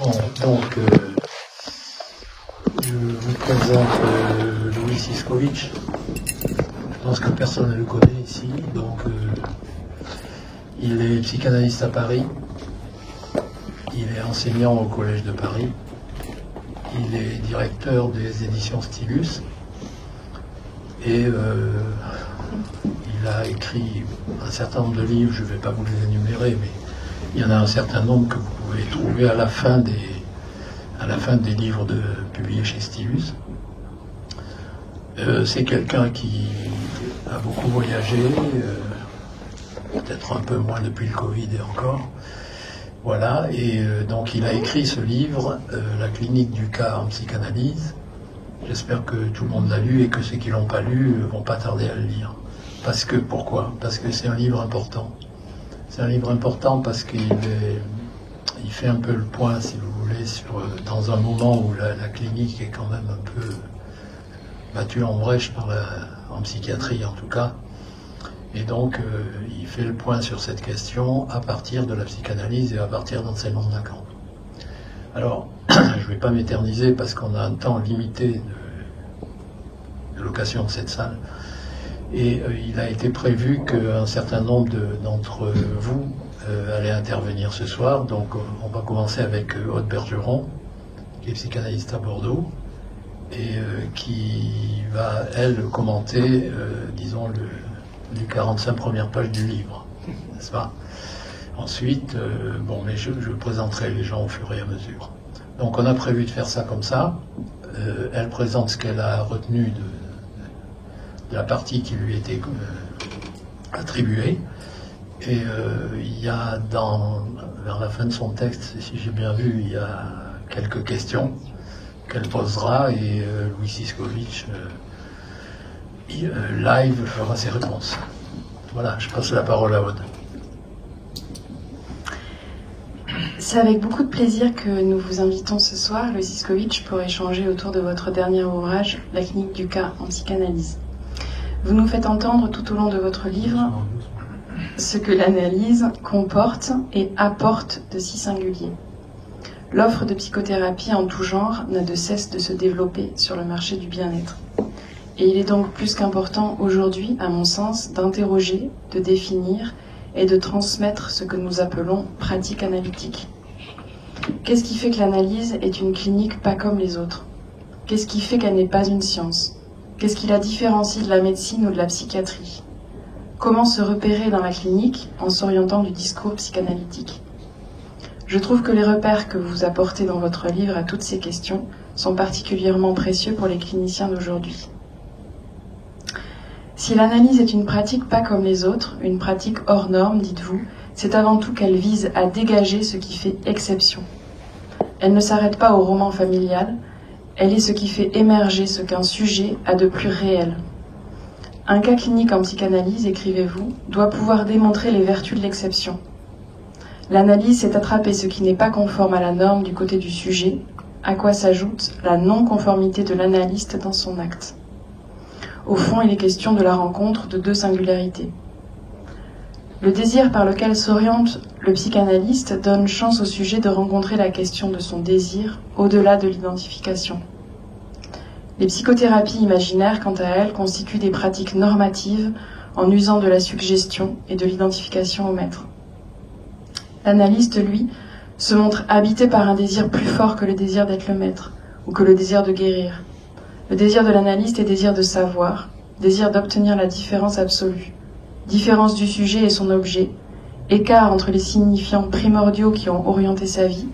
Bon, donc, je vous présente Louis Siskovitch. Je pense que personne ne le connaît ici. Donc, il est psychanalyste à Paris. Il est enseignant au Collège de Paris. Il est directeur des éditions Stylus. Et il a écrit un certain nombre de livres, je ne vais pas vous les énumérer, mais il y en a un certain nombre que vous pouvez trouver à la fin des livres publiés chez Stylus. C'est quelqu'un qui a beaucoup voyagé, peut-être un peu moins depuis le Covid et encore. Voilà, et donc il a écrit ce livre, La clinique du cas en psychanalyse. J'espère que tout le monde l'a lu et que ceux qui ne l'ont pas lu ne vont pas tarder à le lire. Pourquoi ? Parce que c'est un livre important. C'est un livre important parce qu'il fait un peu le point, si vous voulez, dans un moment où la clinique est quand même un peu battue en brèche en psychiatrie en tout cas. Et donc, il fait le point sur cette question à partir de la psychanalyse et à partir d'enseignements de Lacan. Alors, je ne vais pas m'éterniser parce qu'on a un temps limité de location de cette salle. Et il a été prévu qu'un certain nombre d'entre vous allaient intervenir ce soir. Donc, on va commencer avec Aude Bergeron, qui est psychanalyste à Bordeaux, et qui va, elle, commenter, disons, les 45 premières pages du livre, n'est-ce pas ? Ensuite, mais je présenterai les gens au fur et à mesure. Donc on a prévu de faire ça comme ça. Elle présente ce qu'elle a retenu de la partie qui lui était attribuée. Et il y a vers la fin de son texte, si j'ai bien vu, il y a quelques questions qu'elle posera et Louis Siskovitch live fera ses réponses. Voilà, je passe la parole à Aude. C'est avec beaucoup de plaisir que nous vous invitons ce soir, Louis Siskovitch, pour échanger autour de votre dernier ouvrage, La clinique du cas en psychanalyse. Vous nous faites entendre tout au long de votre livre ce que l'analyse comporte et apporte de si singulier. L'offre de psychothérapie en tout genre n'a de cesse de se développer sur le marché du bien-être. Et il est donc plus qu'important aujourd'hui, à mon sens, d'interroger, de définir et de transmettre ce que nous appelons pratique analytique. Qu'est-ce qui fait que l'analyse est une clinique pas comme les autres ? Qu'est-ce qui fait qu'elle n'est pas une science ? Qu'est-ce qui la différencie de la médecine ou de la psychiatrie ? Comment se repérer dans la clinique en s'orientant du discours psychanalytique ? Je trouve que les repères que vous apportez dans votre livre à toutes ces questions sont particulièrement précieux pour les cliniciens d'aujourd'hui. Si l'analyse est une pratique pas comme les autres, une pratique hors norme, dites-vous, c'est avant tout qu'elle vise à dégager ce qui fait exception. Elle ne s'arrête pas au roman familial, elle est ce qui fait émerger ce qu'un sujet a de plus réel. Un cas clinique en psychanalyse, écrivez-vous, doit pouvoir démontrer les vertus de l'exception. L'analyse, c'est attraper ce qui n'est pas conforme à la norme du côté du sujet, à quoi s'ajoute la non-conformité de l'analyste dans son acte. Au fond, il est question de la rencontre de deux singularités. Le désir par lequel s'oriente le psychanalyste donne chance au sujet de rencontrer la question de son désir au-delà de l'identification. Les psychothérapies imaginaires, quant à elles, constituent des pratiques normatives en usant de la suggestion et de l'identification au maître. L'analyste, lui, se montre habité par un désir plus fort que le désir d'être le maître ou que le désir de guérir. Le désir de l'analyste est désir de savoir, désir d'obtenir la différence absolue, différence du sujet et son objet, écart entre les signifiants primordiaux qui ont orienté sa vie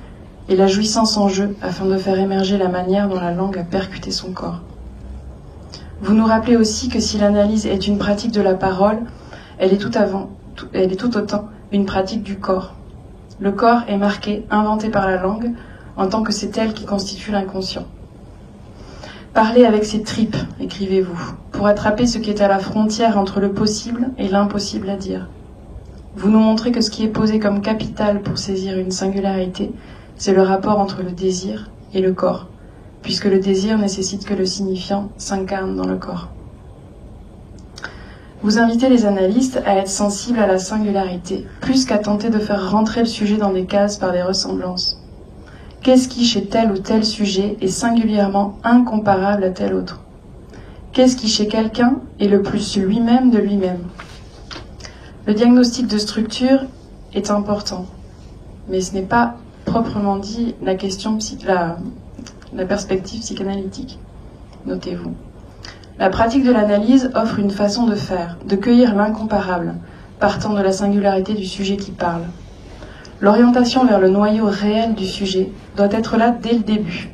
et la jouissance en jeu afin de faire émerger la manière dont la langue a percuté son corps. Vous nous rappelez aussi que si l'analyse est une pratique de la parole, elle est tout autant une pratique du corps. Le corps est marqué, inventé par la langue, en tant que c'est elle qui constitue l'inconscient. Parlez avec ses tripes, écrivez-vous, pour attraper ce qui est à la frontière entre le possible et l'impossible à dire. Vous nous montrez que ce qui est posé comme capital pour saisir une singularité, c'est le rapport entre le désir et le corps, puisque le désir nécessite que le signifiant s'incarne dans le corps. Vous invitez les analystes à être sensibles à la singularité, plus qu'à tenter de faire rentrer le sujet dans des cases par des ressemblances. Qu'est-ce qui, chez tel ou tel sujet, est singulièrement incomparable à tel autre? Qu'est-ce qui, chez quelqu'un, est le plus lui-même de lui-même? Le diagnostic de structure est important, mais ce n'est pas proprement dit la perspective psychanalytique. Notez-vous. La pratique de l'analyse offre une façon de faire, de cueillir l'incomparable, partant de la singularité du sujet qui parle. L'orientation vers le noyau réel du sujet doit être là dès le début.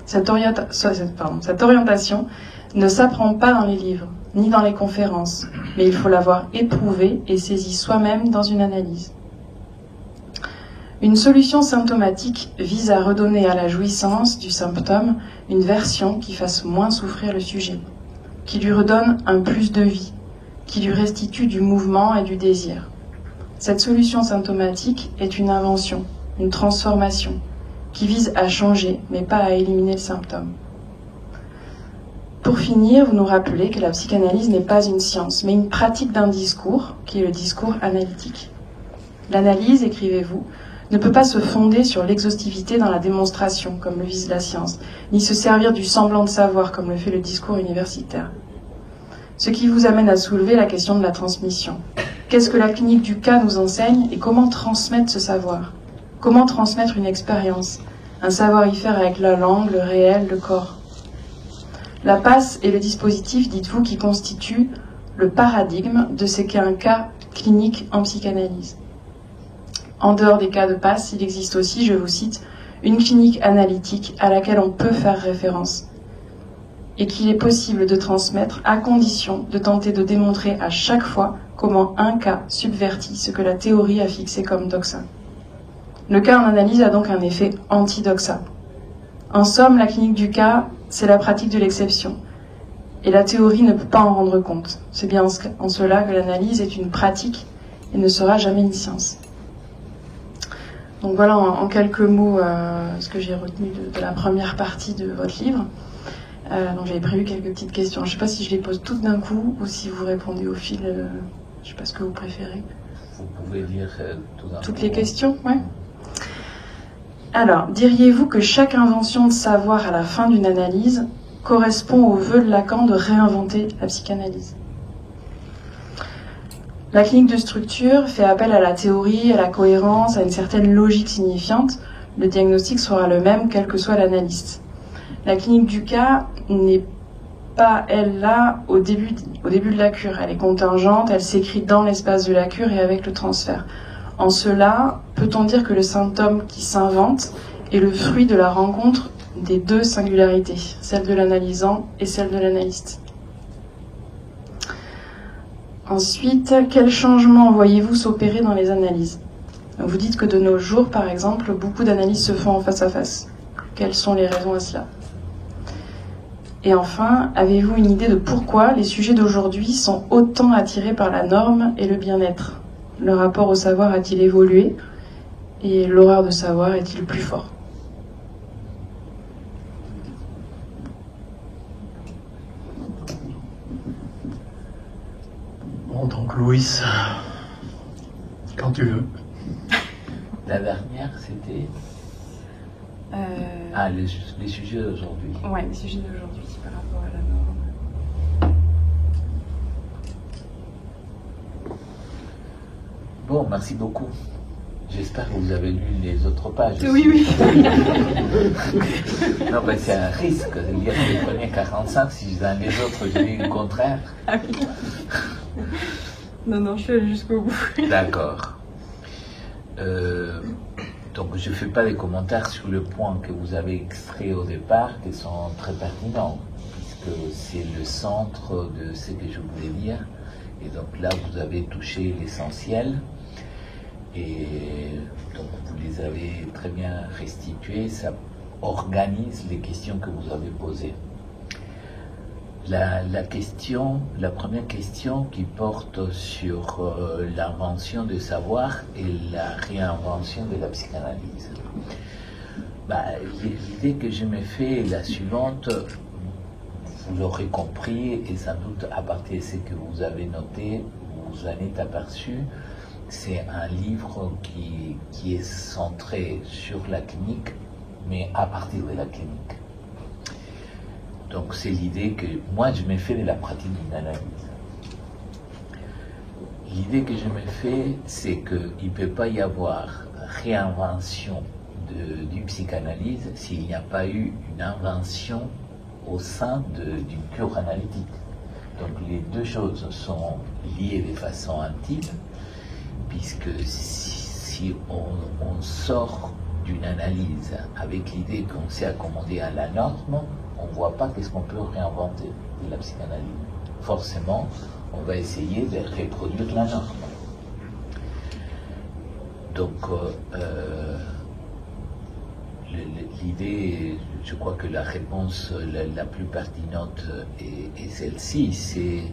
Cette orientation ne s'apprend pas dans les livres, ni dans les conférences, mais il faut l'avoir éprouvée et saisie soi-même dans une analyse. Une solution symptomatique vise à redonner à la jouissance du symptôme une version qui fasse moins souffrir le sujet, qui lui redonne un plus de vie, qui lui restitue du mouvement et du désir. Cette solution symptomatique est une invention, une transformation, qui vise à changer, mais pas à éliminer le symptôme. Pour finir, vous nous rappelez que la psychanalyse n'est pas une science, mais une pratique d'un discours, qui est le discours analytique. L'analyse, écrivez-vous, ne peut pas se fonder sur l'exhaustivité dans la démonstration, comme le vise la science, ni se servir du semblant de savoir, comme le fait le discours universitaire. Ce qui vous amène à soulever la question de la transmission. Qu'est-ce que la clinique du cas nous enseigne et comment transmettre ce savoir? Comment transmettre une expérience, un savoir-y-faire avec la langue, le réel, le corps? La passe est le dispositif, dites-vous, qui constitue le paradigme de ce qu'est un cas clinique en psychanalyse. En dehors des cas de passe, il existe aussi, je vous cite, une clinique analytique à laquelle on peut faire référence et qu'il est possible de transmettre à condition de tenter de démontrer à chaque fois comment un cas subvertit ce que la théorie a fixé comme doxa. Le cas en analyse a donc un effet anti-doxa. En somme, la clinique du cas, c'est la pratique de l'exception. Et la théorie ne peut pas en rendre compte. C'est bien en cela que l'analyse est une pratique et ne sera jamais une science. Donc voilà en quelques mots ce que j'ai retenu de la première partie de votre livre. Donc j'avais prévu quelques petites questions. Je ne sais pas si je les pose toutes d'un coup ou si vous répondez au fil. Je ne sais pas ce que vous préférez. Vous pouvez dire tout d'un coup. Toutes les questions, ouais. Alors, diriez-vous que chaque invention de savoir à la fin d'une analyse correspond au vœu de Lacan de réinventer la psychanalyse? La clinique de structure fait appel à la théorie, à la cohérence, à une certaine logique signifiante. Le diagnostic sera le même, quel que soit l'analyste. La clinique du cas n'est pas, elle, là, au début de la cure. Elle est contingente, elle s'écrit dans l'espace de la cure et avec le transfert. En cela, peut-on dire que le symptôme qui s'invente est le fruit de la rencontre des deux singularités, celle de l'analysant et celle de l'analyste? Ensuite, quels changements voyez-vous s'opérer dans les analyses? Vous dites que de nos jours, par exemple, beaucoup d'analyses se font en face à face. Quelles sont les raisons à cela? Et enfin, avez-vous une idée de pourquoi les sujets d'aujourd'hui sont autant attirés par la norme et le bien-être? Le rapport au savoir a-t-il évolué? Et l'horreur de savoir est-il plus fort? Bon, donc Louis, quand tu veux. La dernière, c'était les sujets d'aujourd'hui. Oui, les sujets d'aujourd'hui par rapport à la norme. Bon, merci beaucoup. J'espère que vous avez lu les autres pages. Oui, oui. Non, mais c'est un risque de lire les premiers 45 si dans les autres je lis le contraire. Ah oui. Non, je suis allée jusqu'au bout. D'accord. Donc je ne fais pas des commentaires sur le point que vous avez extrait au départ, qui sont très pertinents, puisque c'est le centre de ce que je voulais dire. Et donc là, vous avez touché l'essentiel. Et donc vous les avez très bien restitués, ça organise les questions que vous avez posées. La première question qui porte sur l'invention du savoir et la réinvention de la psychanalyse. L'idée que je me fais est la suivante, vous l'aurez compris, et sans doute à partir de ce que vous avez noté, vous en êtes aperçu, c'est un livre qui est centré sur la clinique mais à partir de la clinique. Donc c'est l'idée que moi je me fais de la pratique d'une analyse. L'idée que je me fais, c'est qu'il ne peut pas y avoir réinvention d'une psychanalyse s'il n'y a pas eu une invention au sein d'une cure analytique. Donc les deux choses sont liées de façon intime, puisque si on sort d'une analyse avec l'idée qu'on s'est accommodé à la norme, on ne voit pas qu'est-ce qu'on peut réinventer de la psychanalyse. Forcément, on va essayer de reproduire la norme. Donc, l'idée, je crois que la réponse la plus pertinente est celle-ci. C'est,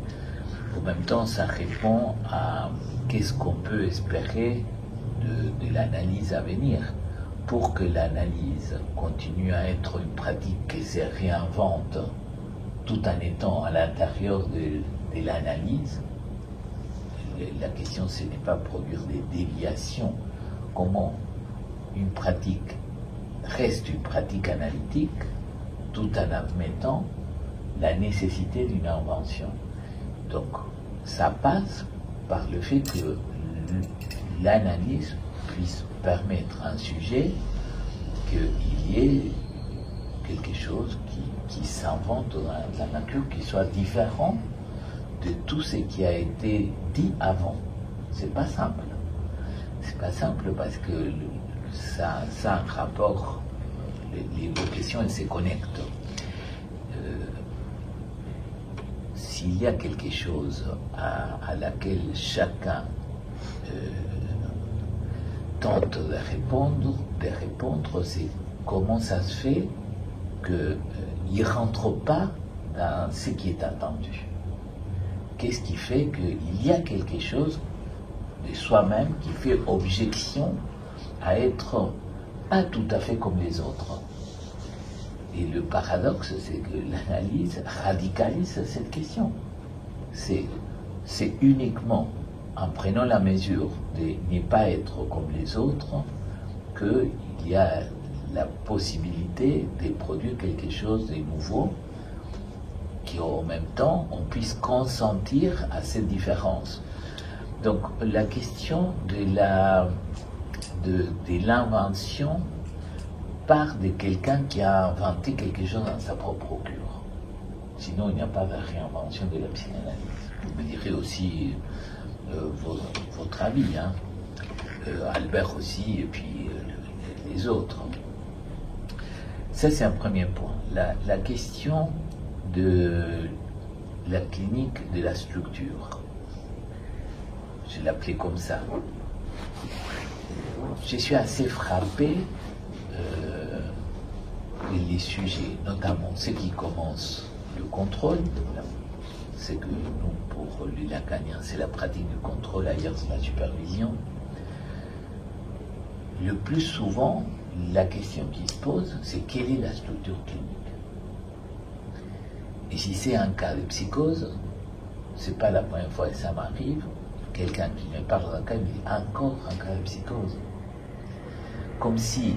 en même temps, ça répond à qu'est-ce qu'on peut espérer de l'analyse à venir. Pour que l'analyse continue à être une pratique qui se réinvente tout en étant à l'intérieur de l'analyse, la question ce n'est pas produire des déviations. Comment une pratique reste une pratique analytique tout en admettant la nécessité d'une invention. Donc ça passe par le fait que l'analyse puisse permettre à un sujet qu'il y ait quelque chose qui s'invente dans la nature, qui soit différent de tout ce qui a été dit avant. C'est pas simple. C'est pas simple parce que ça a un rapport, les deux questions elles se connectent. S'il y a quelque chose à laquelle chacun tente de répondre, c'est comment ça se fait qu'il ne rentre pas dans ce qui est attendu. Qu'est-ce qui fait qu'il y a quelque chose de soi-même qui fait objection à être pas tout à fait comme les autres. Et le paradoxe, c'est que l'analyse radicalise cette question. C'est uniquement en prenant la mesure de ne pas être comme les autres qu'il y a la possibilité de produire quelque chose de nouveau, qui en même temps on puisse consentir à cette différence. Donc la question de l'invention part de quelqu'un qui a inventé quelque chose dans sa propre cure. Sinon il n'y a pas de réinvention de la psychanalyse. Vous me direz aussi votre avis, hein. Albert aussi, et puis les autres. Ça, c'est un premier point. La question de la clinique de la structure, je l'appelais comme ça. Je suis assez frappé les sujets, notamment ceux qui commencent le contrôle. C'est que nous, pour les lacaniens, c'est la pratique du contrôle, ailleurs c'est la supervision. Le plus souvent, la question qui se pose, c'est quelle est la structure clinique. Et si c'est un cas de psychose, c'est pas la première fois que ça m'arrive, quelqu'un qui me parle d'un cas, il me dit encore un cas de psychose. Comme si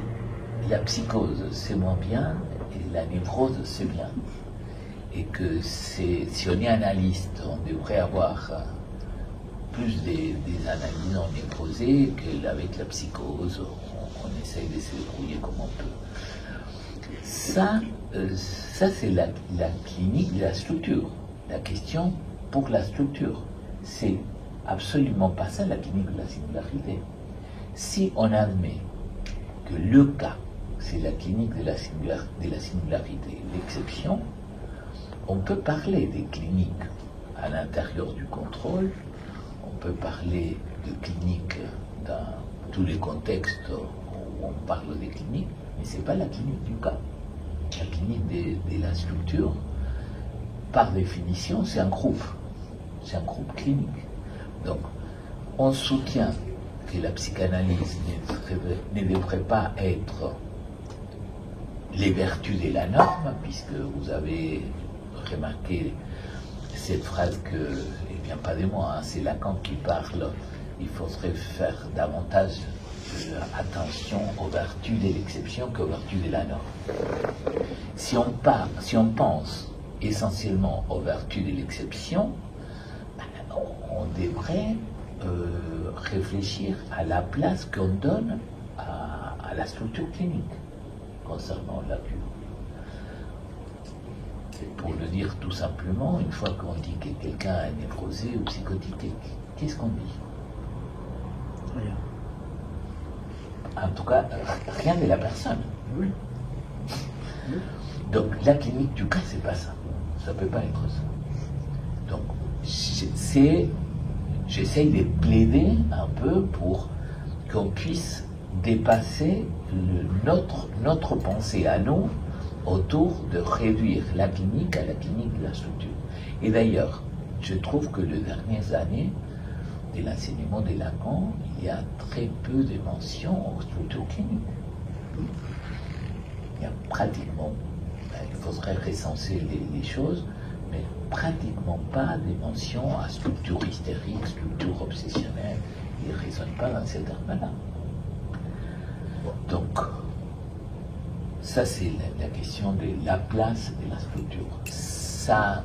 la psychose c'est moins bien et la névrose c'est bien. Et que si on est analyste, on devrait avoir plus des analyses en névrosées qu'avec la psychose, on essaye de se débrouiller comme on peut. Ça c'est la clinique de la structure. La question pour la structure, c'est absolument pas ça la clinique de la singularité. Si on admet que le cas, c'est la clinique de la singularité, l'exception, on peut parler des cliniques à l'intérieur du contrôle, on peut parler de cliniques dans tous les contextes où on parle des cliniques, mais ce n'est pas la clinique du cas. La clinique de la structure, par définition, c'est un groupe clinique. Donc, on soutient que la psychanalyse ne devrait pas être les vertus de la norme, puisque vous avez remarqué cette phrase que, et bien pas de moi, hein, c'est Lacan qui parle, il faudrait faire davantage attention aux vertus de l'exception qu'aux vertus de la norme. Si on pense essentiellement aux vertus de l'exception, on devrait réfléchir à la place qu'on donne à la structure clinique concernant la cure. Pour le dire tout simplement, une fois qu'on dit que quelqu'un est névrosé ou psychotique, qu'est-ce qu'on dit? Rien. En tout cas, rien de la personne. Oui. Donc la clinique du cas, c'est pas ça. Ça peut pas être ça. Donc j'essaye de plaider un peu pour qu'on puisse dépasser notre pensée à nous autour de réduire la clinique à la clinique de la structure. Et d'ailleurs, je trouve que les dernières années de l'enseignement de Lacan, il y a très peu de mentions aux structures cliniques. Il y a pratiquement, il faudrait recenser les choses, mais pratiquement pas de mentions à structure hystérique, structure obsessionnelle. Ils ne raisonnent pas dans ces termes-là. Donc, ça c'est la question de la place de la structure. Ça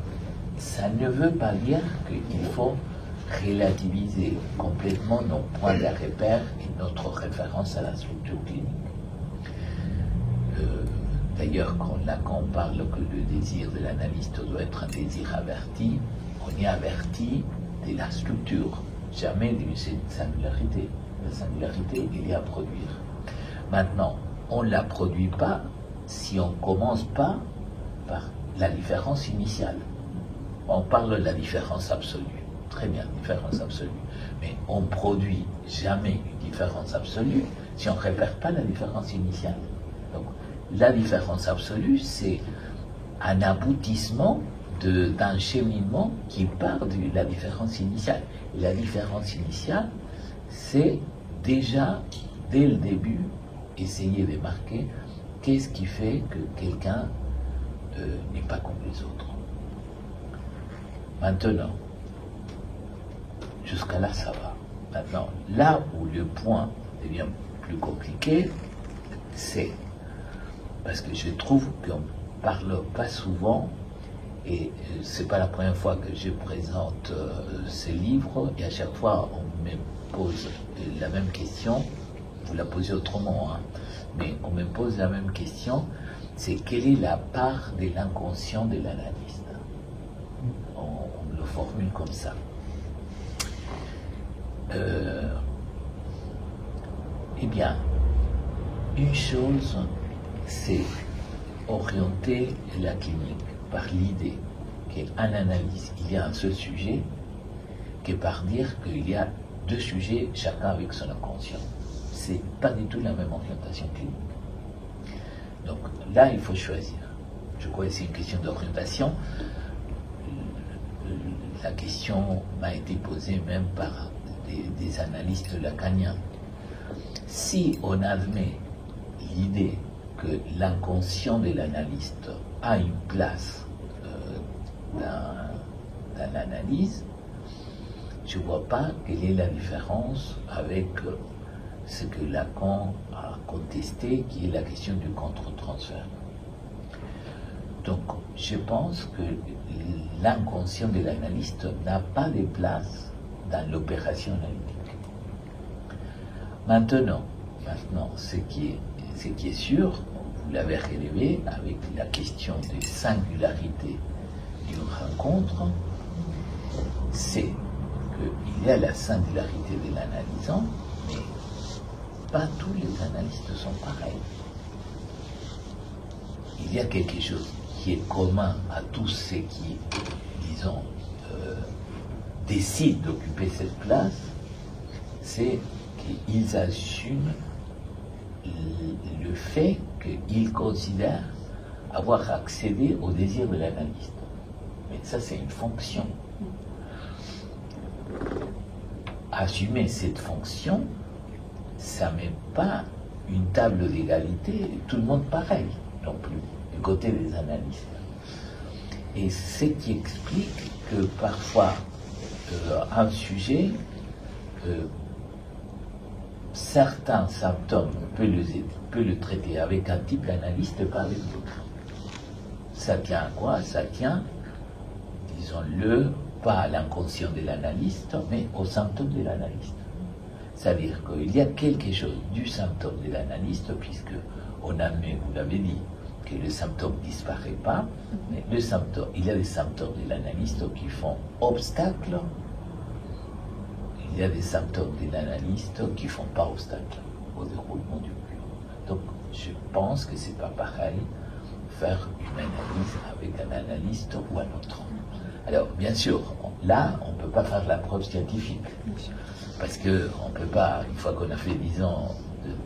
ne veut pas dire qu'il faut relativiser complètement nos points de repère et notre référence à la structure clinique. D'ailleurs, quand Lacan parle que le désir de l'analyste doit être un désir averti, on est averti de la structure, jamais d'une singularité. La singularité, il est à produire. Maintenant, on ne la produit pas si on ne commence pas par la différence initiale. On parle de la différence absolue. Très bien, différence absolue. Mais on ne produit jamais une différence absolue si on ne repère pas la différence initiale. Donc, la différence absolue, c'est un aboutissement d'un cheminement qui part de la différence initiale. Et la différence initiale, c'est déjà, dès le début, essayer de marquer qu'est-ce qui fait que quelqu'un n'est pas comme les autres. Maintenant, jusqu'à là, ça va. Maintenant, là où le point devient plus compliqué, c'est parce que je trouve qu'on ne parle pas souvent, et c'est pas la première fois que je présente ces livres, et à chaque fois on me pose la même question, vous la posez autrement, hein, mais on me pose la même question, c'est quelle est la part de l'inconscient de l'analyste? On le formule comme ça. Eh bien, une chose, c'est orienter la clinique par l'idée qu'en analyse, il y a un seul sujet, que par dire qu'il y a deux sujets, chacun avec son inconscient. C'est pas du tout la même orientation clinique. Donc là, il faut choisir. Je crois que c'est une question d'orientation. La question m'a été posée même par des analystes lacaniens. Si on admet l'idée que l'inconscient de l'analyste a une place dans l'analyse, je ne vois pas quelle est la différence avec ce que Lacan a contesté, qui est la question du contre-transfert. Donc, je pense que l'inconscient de l'analyste n'a pas de place dans l'opération analytique. Maintenant, ce qui est sûr, vous l'avez relevé avec la question des singularités d'une rencontre, c'est qu'il y a la singularité de l'analysant, mais pas tous les analystes sont pareils. Il y a quelque chose qui est commun à tous ceux qui, disons, décident d'occuper cette place, c'est qu'ils assument le fait qu'ils considèrent avoir accédé au désir de l'analyste. Mais ça, c'est une fonction. Assumer cette fonction, ça ne met pas une table d'égalité, tout le monde pareil non plus, du côté des analystes. Et ce qui explique que parfois un sujet certains symptômes, on peut le traiter avec un type d'analyste, pas avec l'autre. Ça tient à quoi? Ça tient, disons-le, pas à l'inconscient de l'analyste, mais aux symptômes de l'analyste. C'est-à-dire qu'il y a quelque chose du symptôme de l'analyste, puisque on admet, vous l'avez dit, que le symptôme ne disparaît pas, mais il y a des symptômes de l'analyste qui font obstacle, il y a des symptômes de l'analyste qui ne font pas obstacle au déroulement du plan. Donc, je pense que c'est pas pareil faire une analyse avec un analyste ou un autre. Alors, bien sûr, là, on ne peut pas faire la preuve scientifique. Parce qu'on ne peut pas, une fois qu'on a fait 10 ans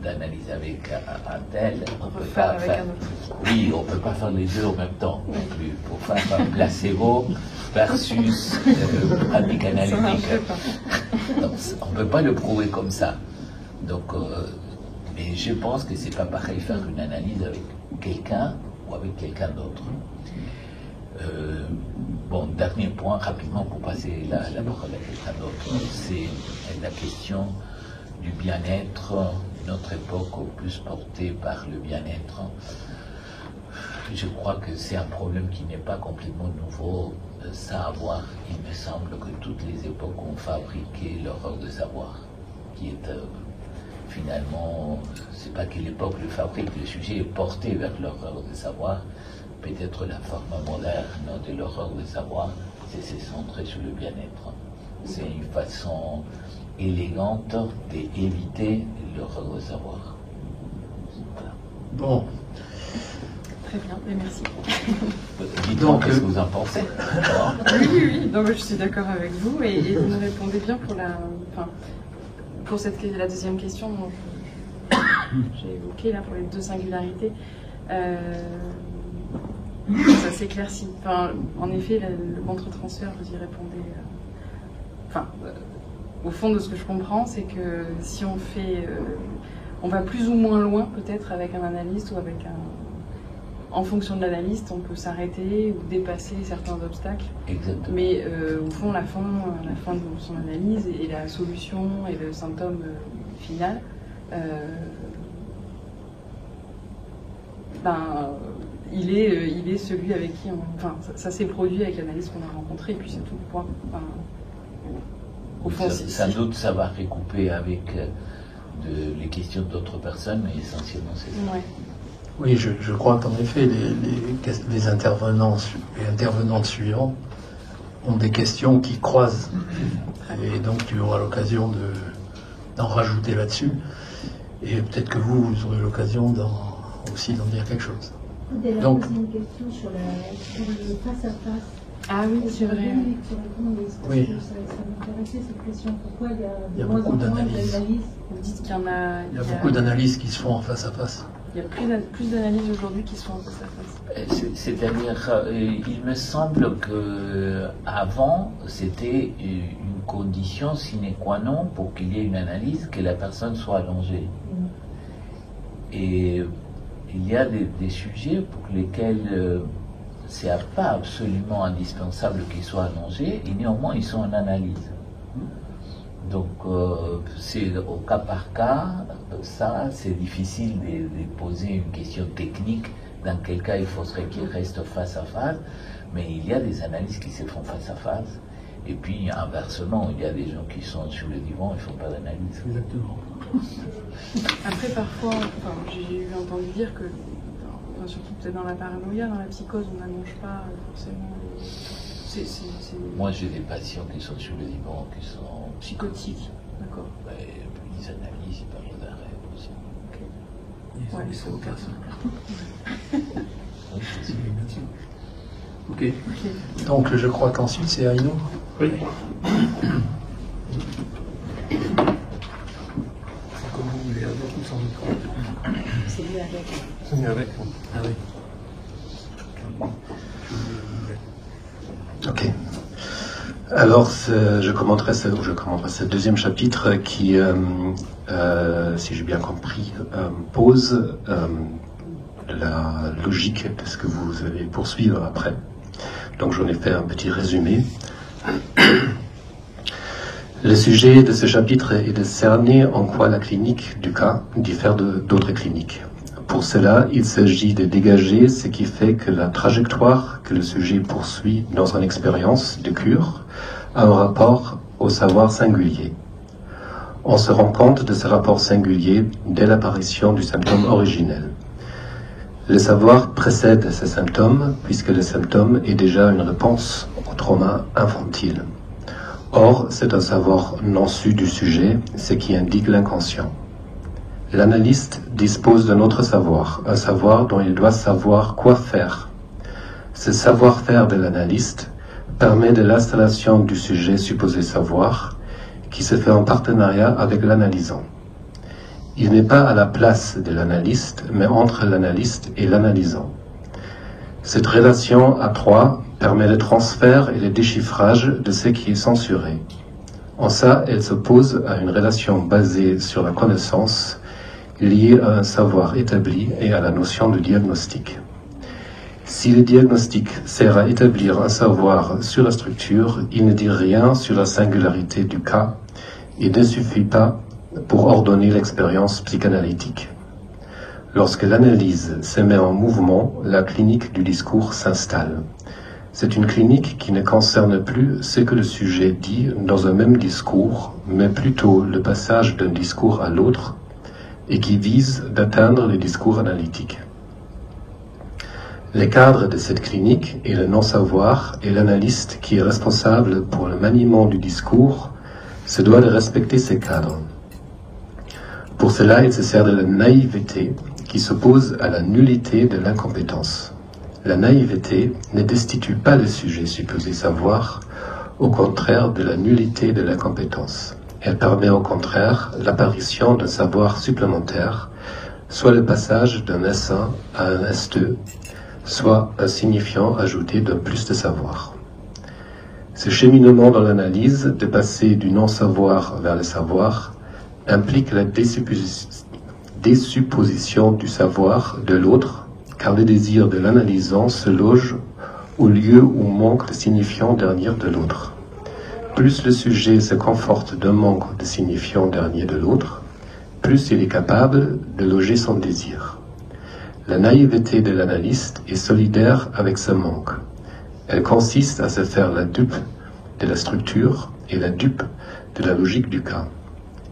d'analyse avec un tel, on peut pas avec un autre. Oui, on ne peut pas faire les deux en même temps non plus. Pour faire un placebo versus pratique analytique. Donc, on ne peut pas le prouver comme ça. Donc, mais je pense que c'est pas pareil faire une analyse avec quelqu'un ou avec quelqu'un d'autre. Bon, dernier point, rapidement, pour passer la parole à quelqu'un d'autre, c'est la question du bien-être. Notre époque plus portée par le bien-être. Je crois que c'est un problème qui n'est pas complètement nouveau. Savoir, il me semble que toutes les époques ont fabriqué l'horreur de savoir, qui est finalement, c'est pas que l'époque le fabrique, le sujet est porté vers l'horreur de savoir. Peut-être la forme moderne de l'horreur de savoir, c'est se centrer sur le bien-être. C'est une façon élégante d'éviter l'horreur de savoir. Voilà. Bon. Très bien, et merci. Dites-moi qu'est-ce que vous en pensez. Oui. Donc, je suis d'accord avec vous et vous me répondez bien pour la deuxième question dont j'ai évoqué là pour les deux singularités. Ça s'éclaircit. En effet, le contre-transfert, vous y répondez. Au fond de ce que je comprends, c'est que si on fait, on va plus ou moins loin peut-être avec un analyste ou avec en fonction de l'analyste, on peut s'arrêter ou dépasser certains obstacles. Exactement. Mais au fond, la fin de son analyse et la solution et le symptôme final, il est celui avec qui ça s'est produit avec l'analyse qu'on a rencontrée, et puis c'est tout le point. Au fond, sans doute, ça va recouper avec les questions d'autres personnes, mais essentiellement c'est ça. Ouais. Oui, je crois qu'en effet, les intervenants et intervenantes suivants ont des questions qui croisent. Et donc, tu auras l'occasion d'en rajouter là-dessus. Et peut-être que vous aurez l'occasion aussi d'en dire quelque chose. Donc, poser une question sur le face-à-face. Ah oui, c'est vrai. Oui. Ça m'intéressait cette question. Pourquoi il y a beaucoup d'analyses. Vous dites qu'il y en a. Il y a beaucoup d'analyses qui se font en face-à-face. Il y a plus d'analyses aujourd'hui qui se font en face-à-face. C'est-à-dire, il me semble que avant, c'était une condition sine qua non pour qu'il y ait une analyse, que la personne soit allongée. Et il y a des sujets pour lesquels c'est pas absolument indispensable qu'ils soient allongés, et néanmoins ils sont en analyse. Donc c'est au cas par cas, ça c'est difficile de poser une question technique dans quel cas il faudrait qu'ils restent face à face, mais il y a des analyses qui se font face à face, et puis inversement, il y a des gens qui sont sur le divan, ils ne font pas d'analyse. Exactement. Après parfois, j'ai entendu dire que, surtout peut-être dans la paranoïa, dans la psychose, on n'allonge pas forcément Moi j'ai des patients qui sont sur le divan, qui sont psychotiques, d'accord. Ils analysent, ils parlent d'un rêve aussi. Ok. Ouais, c'est au cas. Oui, c'est sûr. Ok. Donc je crois qu'ensuite c'est Aïno. Oui. C'est comme vous voulez, avec ou sans micro. C'est mieux avec. C'est mieux avec. Ah oui. Ok. Alors, je commenterai ce deuxième chapitre qui, si j'ai bien compris, pose la logique de ce que vous allez poursuivre après. Donc, j'en ai fait un petit résumé. Le sujet de ce chapitre est de cerner en quoi la clinique du cas diffère d'autres cliniques. Pour cela, il s'agit de dégager ce qui fait que la trajectoire que le sujet poursuit dans son expérience de cure a un rapport au savoir singulier. On se rend compte de ce rapport singulier dès l'apparition du symptôme originel. Le savoir précède ce symptôme puisque le symptôme est déjà une réponse au trauma infantile. Or, c'est un savoir non su du sujet, ce qui indique l'inconscient. L'analyste dispose d'un autre savoir, un savoir dont il doit savoir quoi faire. Ce savoir-faire de l'analyste permet de l'installation du sujet supposé savoir, qui se fait en partenariat avec l'analysant. Il n'est pas à la place de l'analyste, mais entre l'analyste et l'analysant. Cette relation à trois permet le transfert et le déchiffrage de ce qui est censuré. En ça, elle s'oppose à une relation basée sur la connaissance, liée à un savoir établi et à la notion de diagnostic. Si le diagnostic sert à établir un savoir sur la structure, il ne dit rien sur la singularité du cas et ne suffit pas pour ordonner l'expérience psychanalytique. Lorsque l'analyse se met en mouvement, la clinique du discours s'installe. C'est une clinique qui ne concerne plus ce que le sujet dit dans un même discours, mais plutôt le passage d'un discours à l'autre, et qui vise d'atteindre le discours analytique. Le cadre de cette clinique est le non-savoir et l'analyste qui est responsable pour le maniement du discours se doit de respecter ces cadres. Pour cela, il se sert de la naïveté qui s'oppose à la nullité de l'incompétence. La naïveté ne destitue pas le sujet supposé savoir, au contraire de la nullité de l'incompétence. Elle permet au contraire l'apparition d'un savoir supplémentaire, soit le passage d'un S1 à un S2, soit un signifiant ajouté d'un plus de savoir. Ce cheminement dans l'analyse, de passer du non-savoir vers le savoir, implique la désupposition du savoir de l'autre, car le désir de l'analysant se loge au lieu où manque le signifiant dernier de l'autre. Plus le sujet se conforte d'un manque de signifiant dernier de l'autre, plus il est capable de loger son désir. La naïveté de l'analyste est solidaire avec ce manque. Elle consiste à se faire la dupe de la structure et la dupe de la logique du cas.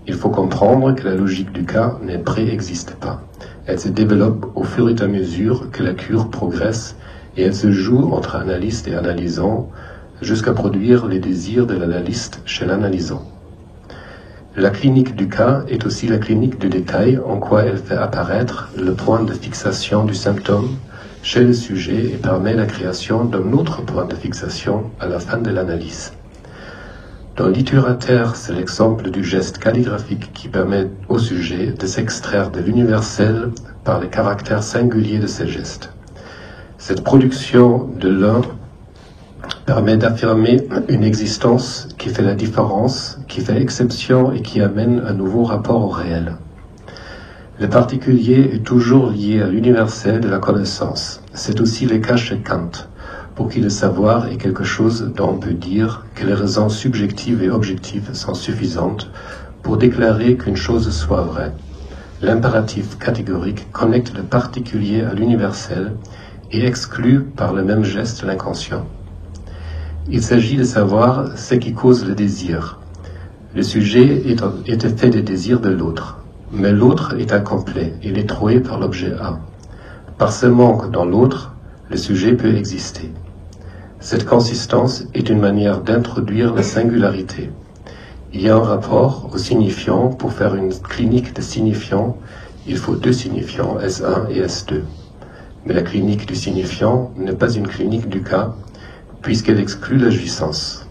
Il faut comprendre que la logique du cas ne préexiste pas. Elle se développe au fur et à mesure que la cure progresse et elle se joue entre analyste et analysant jusqu'à produire les désirs de l'analyste chez l'analysant. La clinique du cas est aussi la clinique du détail en quoi elle fait apparaître le point de fixation du symptôme chez le sujet et permet la création d'un autre point de fixation à la fin de l'analyse. Dans l'iturateur, c'est l'exemple du geste calligraphique qui permet au sujet de s'extraire de l'universel par les caractères singuliers de ces gestes. Cette production de l'un permet d'affirmer une existence qui fait la différence, qui fait exception et qui amène un nouveau rapport au réel. Le particulier est toujours lié à l'universel de la connaissance. C'est aussi le cas chez Kant, pour qui le savoir est quelque chose dont on peut dire que les raisons subjectives et objectives sont suffisantes pour déclarer qu'une chose soit vraie. L'impératif catégorique connecte le particulier à l'universel et exclut par le même geste l'inconscient. Il s'agit de savoir ce qui cause le désir. Le sujet est fait des désirs de l'autre, mais l'autre est incomplet, il est troué par l'objet A. Par ce manque dans l'autre, le sujet peut exister. Cette consistance est une manière d'introduire la singularité. Il y a un rapport au signifiant. Pour faire une clinique de signifiant, il faut deux signifiants, S1 et S2. Mais la clinique du signifiant n'est pas une clinique du cas, puisqu'elle exclut la jouissance.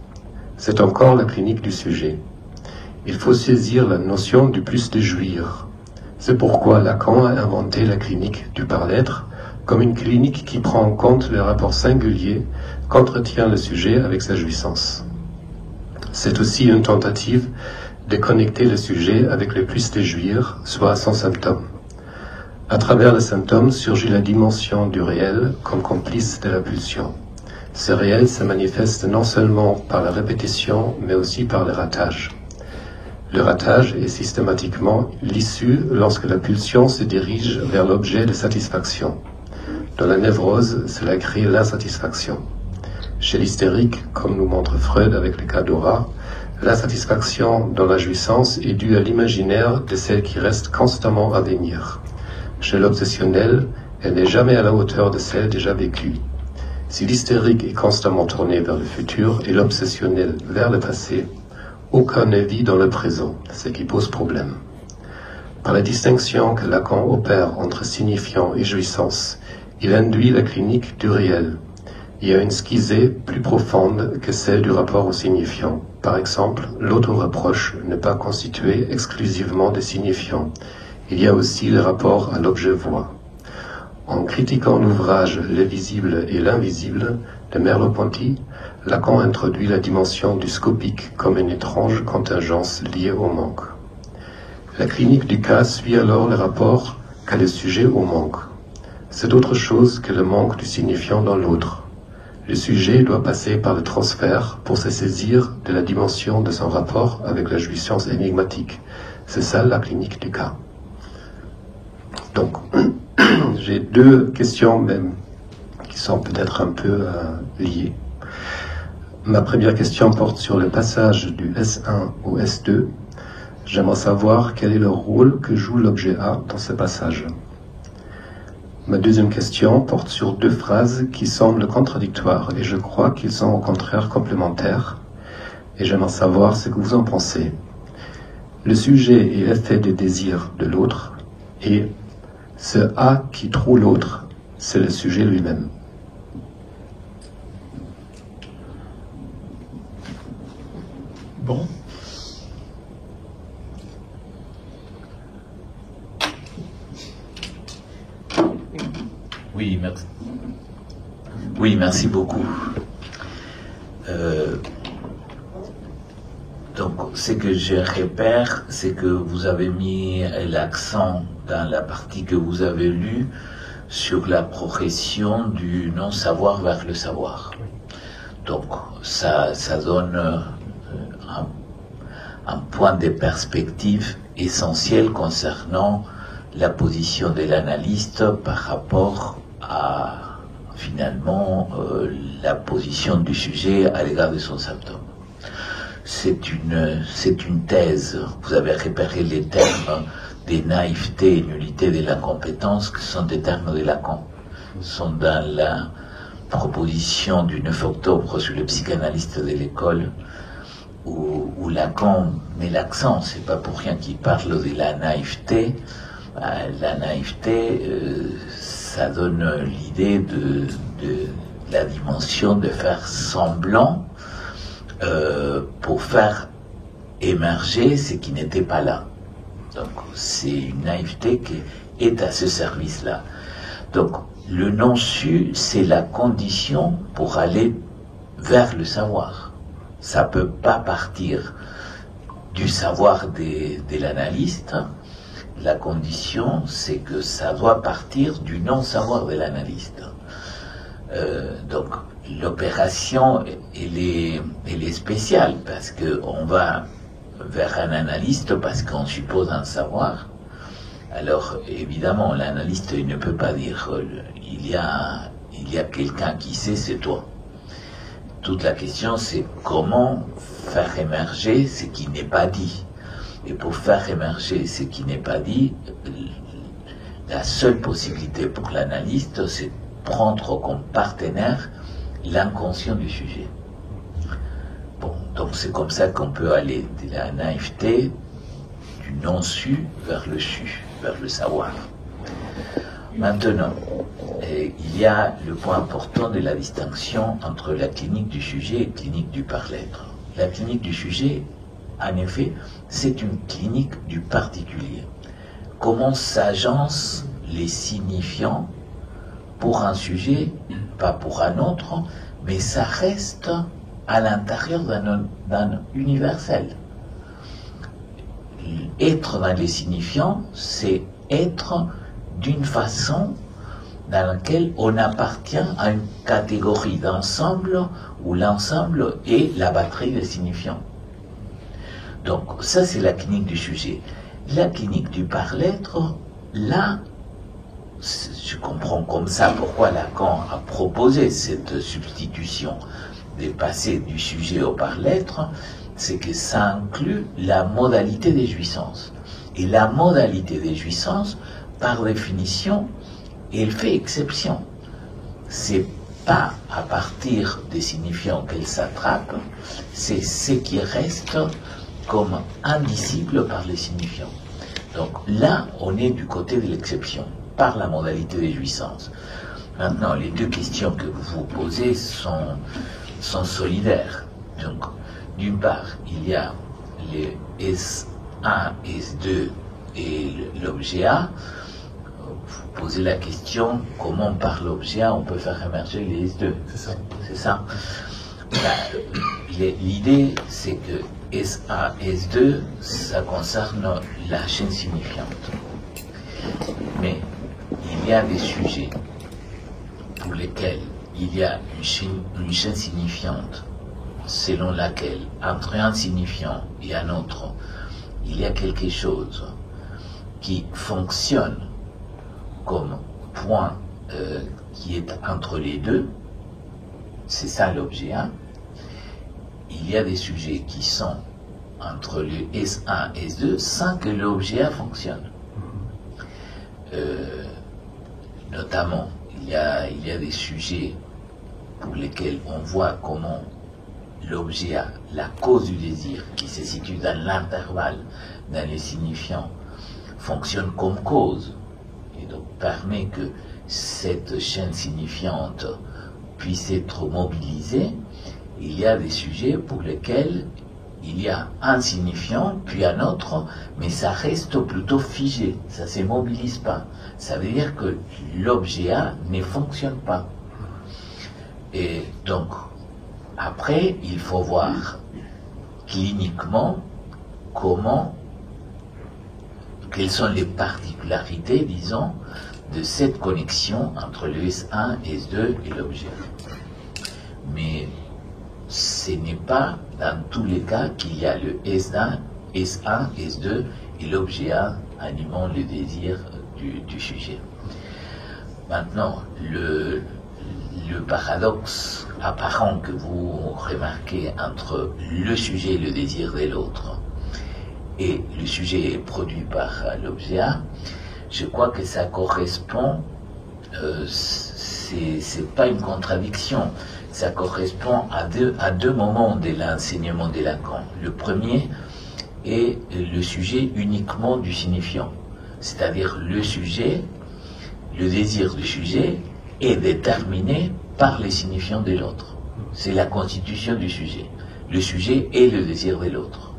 C'est encore la clinique du sujet. Il faut saisir la notion du plus de jouir. C'est pourquoi Lacan a inventé la clinique du par-l'être comme une clinique qui prend en compte le rapport singulier qu'entretient le sujet avec sa jouissance. C'est aussi une tentative de connecter le sujet avec le plus de jouir, soit son symptôme. À travers le symptôme surgit la dimension du réel comme complice de la pulsion. Ce réel se manifeste non seulement par la répétition, mais aussi par le ratage. Le ratage est systématiquement l'issue lorsque la pulsion se dirige vers l'objet de satisfaction. Dans la névrose, cela crée l'insatisfaction. Chez l'hystérique, comme nous montre Freud avec le cas d'Aura, l'insatisfaction dans la jouissance est due à l'imaginaire de celle qui reste constamment à venir. Chez l'obsessionnel, elle n'est jamais à la hauteur de celle déjà vécue. Si l'hystérique est constamment tourné vers le futur et l'obsessionnel vers le passé, aucun ne vit dans le présent, ce qui pose problème. Par la distinction que Lacan opère entre signifiant et jouissance, il induit la clinique du réel. Il y a une schizée plus profonde que celle du rapport au signifiant. Par exemple, l'auto-reproche n'est pas constitué exclusivement de signifiants. Il y a aussi le rapport à l'objet-voix. En critiquant l'ouvrage « Le visible et l'invisible » de Merleau-Ponty, Lacan introduit la dimension du scopique comme une étrange contingence liée au manque. La clinique du cas suit alors le rapport qu'a le sujet au manque. C'est autre chose que le manque du signifiant dans l'autre. Le sujet doit passer par le transfert pour se saisir de la dimension de son rapport avec la jouissance énigmatique. C'est ça la clinique du cas. Donc, j'ai deux questions même qui sont peut-être un peu liées. Ma première question porte sur le passage du S1 au S2. J'aimerais savoir quel est le rôle que joue l'objet A dans ce passage. Ma deuxième question porte sur deux phrases qui semblent contradictoires et je crois qu'ils sont au contraire complémentaires et j'aimerais savoir ce que vous en pensez. Le sujet est l'effet des désirs de l'autre et ce A qui trouve l'autre, c'est le sujet lui-même. Bon. Oui, merci. Oui, merci beaucoup. Donc, ce que je repère, c'est que vous avez mis l'accent dans la partie que vous avez lue sur la progression du non-savoir vers le savoir. Donc, ça donne un point de perspective essentiel concernant la position de l'analyste par rapport à finalement la position du sujet à l'égard de son symptôme. C'est une thèse. Vous avez repéré les termes des naïvetés et nullité de l'incompétence qui sont des termes de Lacan. Sont dans la proposition du 9 octobre sur le psychanalyste de l'école où Lacan met l'accent. C'est pas pour rien qu'il parle de la naïveté. La naïveté, ça donne l'idée de la dimension de faire semblant pour faire émerger ce qui n'était pas là. Donc c'est une naïveté qui est à ce service-là. Donc le non-su, c'est la condition pour aller vers le savoir. Ça peut pas partir du savoir de l'analyste. La condition, c'est que ça doit partir du non-savoir de l'analyste. Donc, l'opération, elle est spéciale, parce qu'on va vers un analyste parce qu'on suppose un savoir. Alors, évidemment, l'analyste, il ne peut pas dire il y a quelqu'un qui sait, c'est toi. Toute la question, c'est comment faire émerger ce qui n'est pas dit. Et pour faire émerger ce qui n'est pas dit, la seule possibilité pour l'analyste, c'est de prendre comme partenaire l'inconscient du sujet. Bon, donc c'est comme ça qu'on peut aller de la naïveté, du non-su, vers le su, vers le savoir. Maintenant, il y a le point important de la distinction entre la clinique du sujet et la clinique du par-l'être. La clinique du sujet, en effet, c'est une clinique du particulier. Comment s'agencent les signifiants pour un sujet, pas pour un autre, mais ça reste à l'intérieur d'un universel. Être dans les signifiants, c'est être d'une façon dans laquelle on appartient à une catégorie d'ensemble où l'ensemble est la batterie des signifiants. Donc ça c'est la clinique du sujet. La clinique du par-l'être, là, je comprends comme ça pourquoi Lacan a proposé cette substitution de passer du sujet au par-l'être, c'est que ça inclut la modalité des jouissances. Et la modalité des jouissances, par définition, elle fait exception. C'est pas à partir des signifiants qu'elle s'attrape, c'est ce qui reste comme indicible par les signifiants. Donc là, on est du côté de l'exception, par la modalité des jouissances. Maintenant, les deux questions que vous vous posez sont solidaires. Donc, d'une part, il y a les S1, S2 et l'objet A. Vous posez la question, comment par l'objet A on peut faire émerger les S2? C'est ça. C'est ça. L'idée, c'est que S1, S2, ça concerne la chaîne signifiante. Mais il y a des sujets pour lesquels il y a une chaîne signifiante selon laquelle, entre un signifiant et un autre, il y a quelque chose qui fonctionne comme point qui est entre les deux. C'est ça l'objet A. Il y a des sujets qui sont entre le S1 et S2 sans que l'objet A fonctionne. Notamment, il y a des sujets pour lesquels on voit comment l'objet A, la cause du désir, qui se situe dans l'intervalle, dans les signifiants, fonctionne comme cause, et donc permet que cette chaîne signifiante puisse être mobilisée. Il y a des sujets pour lesquels il y a un signifiant, puis un autre, mais ça reste plutôt figé, ça ne se mobilise pas. Ça veut dire que l'objet A ne fonctionne pas. Et donc, après, il faut voir cliniquement quelles sont les particularités, disons, de cette connexion entre le S1, S2 et l'objet. Mais ce n'est pas dans tous les cas qu'il y a le S1, S2 et l'objet A animant le désir du sujet. Maintenant, le paradoxe apparent que vous remarquez entre le sujet et le désir de l'autre et le sujet produit par l'objet A, je crois que ça correspond, c'est pas une contradiction, ça correspond à deux moments de l'enseignement de Lacan. Le premier est le sujet uniquement du signifiant, c'est-à-dire le sujet, le désir du sujet est déterminé par les signifiants de l'autre. C'est la constitution du sujet. Le sujet est le désir de l'autre.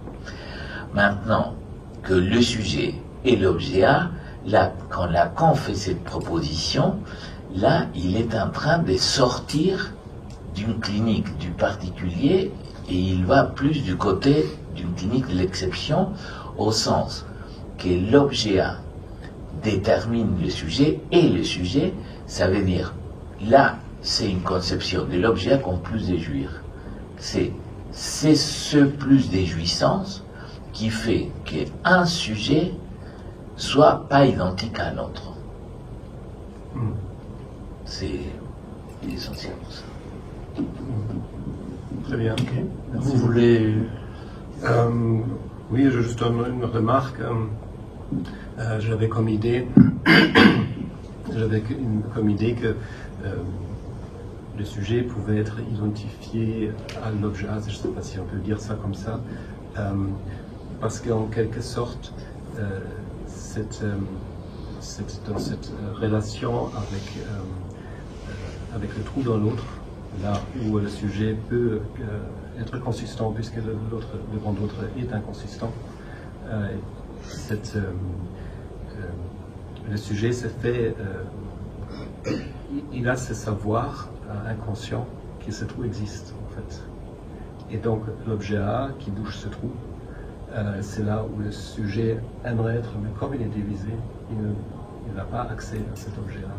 Maintenant que le sujet est l'objet A, là, quand Lacan fait cette proposition, là, il est en train de sortir d'une clinique du particulier et il va plus du côté d'une clinique de l'exception, au sens que l'objet A détermine le sujet et le sujet, ça veut dire, là, c'est une conception de l'objet comme plus de jouir. C'est ce plus de jouissance qui fait qu'un sujet soit pas identique à un autre. C'est essentiel pour ça. Très bien. Okay. Vous voulez... Oui, juste une remarque. J'avais comme idée que le sujet pouvait être identifié à l'objet, je ne sais pas si on peut dire ça comme ça, parce qu'en quelque sorte, dans cette relation avec le trou dans l'autre, là où le sujet peut être consistant puisque le grand autre est inconsistant, le sujet se fait, il a ce savoir inconscient que ce trou existe en fait. Et donc l'objet A qui bouge ce trou, c'est là où le sujet aimerait être, mais comme il est divisé, il n'a pas accès à cet objet-là.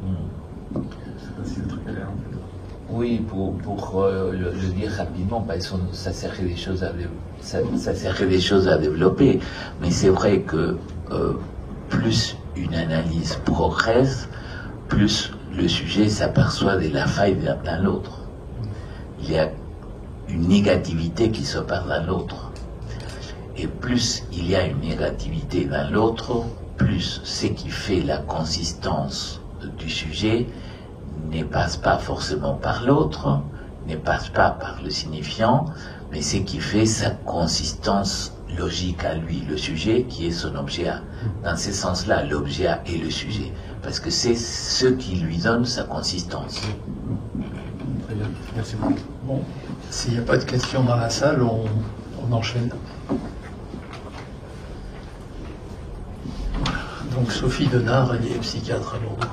Je ne sais pas si c'est très clair en fait. Oui, pour le dire rapidement, ça serait des choses à développer, mais c'est vrai que plus une analyse progresse, plus le sujet s'aperçoit de la faille dans l'autre. Il y a une négativité qui s'opère dans l'autre. Et plus il y a une négativité dans l'autre, plus ce qui fait la consistance du sujet ne passe pas forcément par l'autre, ne passe pas par le signifiant, mais ce qui fait sa consistance logique à lui, le sujet, qui est son objet A. Dans ce sens-là, l'objet A est le sujet, parce que c'est ce qui lui donne sa consistance. Très bien, merci beaucoup. Bon, s'il n'y a pas de questions dans la salle, on enchaîne. Donc Sophie Denard, elle est psychiatre à Lourdes.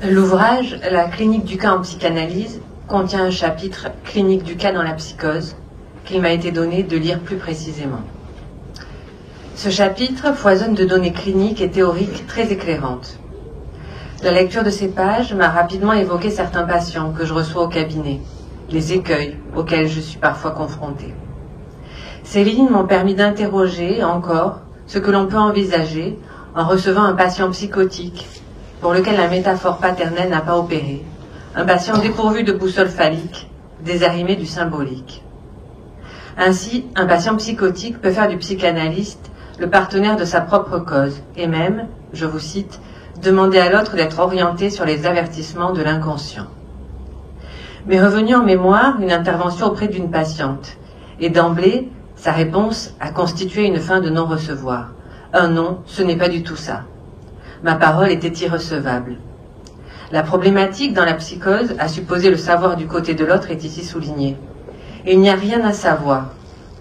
L'ouvrage « La clinique du cas en psychanalyse » contient un chapitre « Clinique du cas dans la psychose » qu'il m'a été donné de lire plus précisément. Ce chapitre foisonne de données cliniques et théoriques très éclairantes. La lecture de ces pages m'a rapidement évoqué certains patients que je reçois au cabinet, les écueils auxquels je suis parfois confrontée. Ces lignes m'ont permis d'interroger encore ce que l'on peut envisager en recevant un patient psychotique pour lequel la métaphore paternelle n'a pas opéré, un patient dépourvu de boussole phallique, désarrimé du symbolique. Ainsi, un patient psychotique peut faire du psychanalyste le partenaire de sa propre cause, et même, je vous cite, demander à l'autre d'être orienté sur les avertissements de l'inconscient. M'est revenue en mémoire une intervention auprès d'une patiente, et d'emblée, sa réponse a constitué une fin de non-recevoir. Un non, ce n'est pas du tout ça. Ma parole était irrecevable. La problématique dans la psychose, à supposer le savoir du côté de l'autre, est ici soulignée. Il n'y a rien à savoir,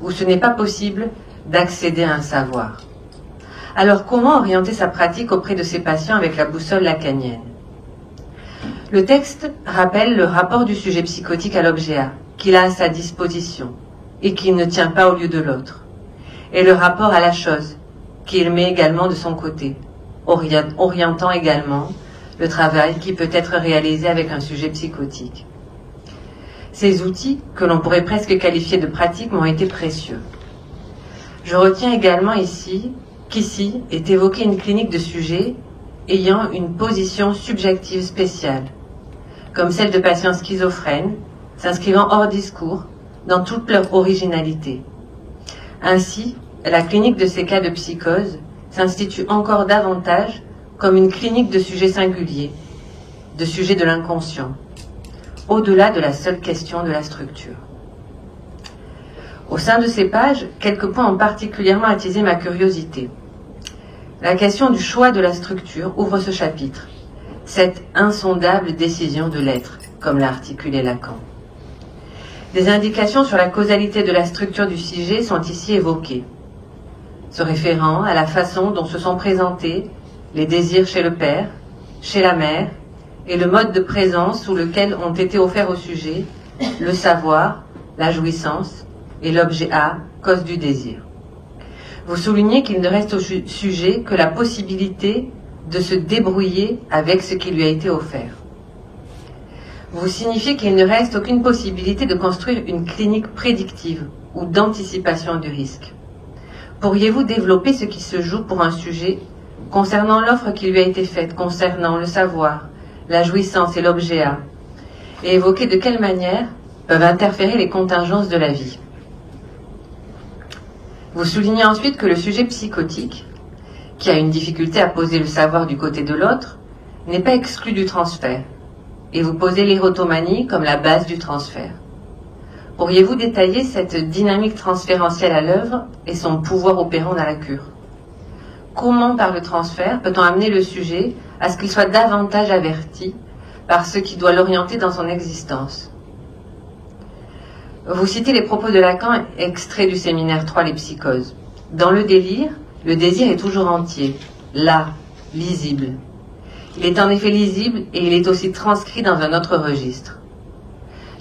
ou ce n'est pas possible d'accéder à un savoir. Alors comment orienter sa pratique auprès de ses patients avec la boussole lacanienne? Le texte rappelle le rapport du sujet psychotique à l'objet A, qu'il a à sa disposition, et qu'il ne tient pas au lieu de l'autre, et le rapport à la chose, qu'il met également de son côté, orientant également le travail qui peut être réalisé avec un sujet psychotique. Ces outils, que l'on pourrait presque qualifier de pratiques, m'ont été précieux. Je retiens également qu'ici est évoquée une clinique de sujets ayant une position subjective spéciale, comme celle de patients schizophrènes, s'inscrivant hors discours, dans toute leur originalité. Ainsi, la clinique de ces cas de psychose s'institue encore davantage comme une clinique de sujets singuliers, de sujets de l'inconscient, au-delà de la seule question de la structure. Au sein de ces pages, quelques points ont particulièrement attisé ma curiosité. La question du choix de la structure ouvre ce chapitre, cette insondable décision de l'être, comme l'a articulé Lacan. Des indications sur la causalité de la structure du sujet sont ici évoquées, se référant à la façon dont se sont présentés les désirs chez le père, chez la mère, et le mode de présence sous lequel ont été offerts au sujet le savoir, la jouissance et l'objet A, cause du désir. Vous soulignez qu'il ne reste au sujet que la possibilité de se débrouiller avec ce qui lui a été offert. Vous signifiez qu'il ne reste aucune possibilité de construire une clinique prédictive ou d'anticipation du risque. Pourriez-vous développer ce qui se joue pour un sujet concernant l'offre qui lui a été faite, concernant le savoir, la jouissance et l'objet A, et évoquer de quelle manière peuvent interférer les contingences de la vie? Vous soulignez ensuite que le sujet psychotique, qui a une difficulté à poser le savoir du côté de l'autre, n'est pas exclu du transfert, et vous posez l'érotomanie comme la base du transfert. Pourriez-vous détailler cette dynamique transférentielle à l'œuvre et son pouvoir opérant dans la cure? Comment, par le transfert, peut-on amener le sujet à ce qu'il soit davantage averti par ce qui doit l'orienter dans son existence? Vous citez les propos de Lacan extraits du séminaire 3, les psychoses. Dans le délire, le désir est toujours entier, là, lisible. Il est en effet lisible et il est aussi transcrit dans un autre registre.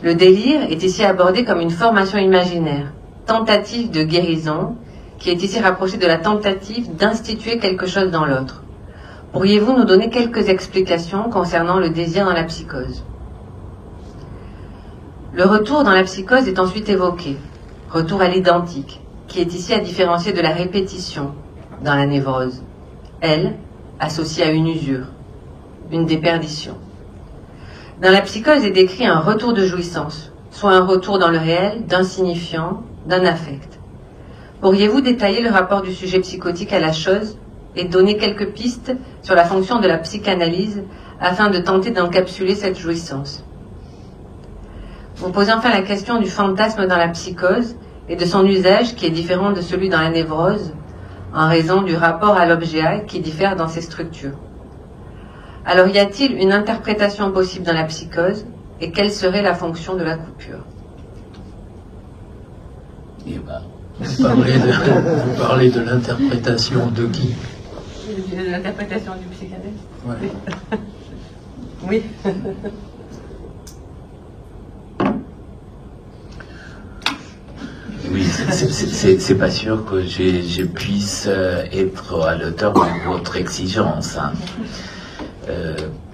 Le délire est ici abordé comme une formation imaginaire, tentative de guérison, qui est ici rapprochée de la tentative d'instituer quelque chose dans l'autre. Pourriez-vous nous donner quelques explications concernant le désir dans la psychose? Le retour dans la psychose est ensuite évoqué, retour à l'identique, qui est ici à différencier de la répétition dans la névrose, elle, associée à une usure, une déperdition. Dans la psychose est décrit un retour de jouissance, soit un retour dans le réel d'un signifiant, d'un affect. Pourriez-vous détailler le rapport du sujet psychotique à la chose et donner quelques pistes sur la fonction de la psychanalyse afin de tenter d'encapsuler cette jouissance? Vous posez enfin la question du fantasme dans la psychose et de son usage qui est différent de celui dans la névrose en raison du rapport à l'objet qui diffère dans ces structures. Alors y a-t-il une interprétation possible dans la psychose et quelle serait la fonction de la coupure? Eh ben, Vous parlez de l'interprétation de qui? De l'interprétation du psychanalyste. Ouais. Oui. oui, c'est pas sûr que je puisse être à l'auteur de votre exigence. Hein.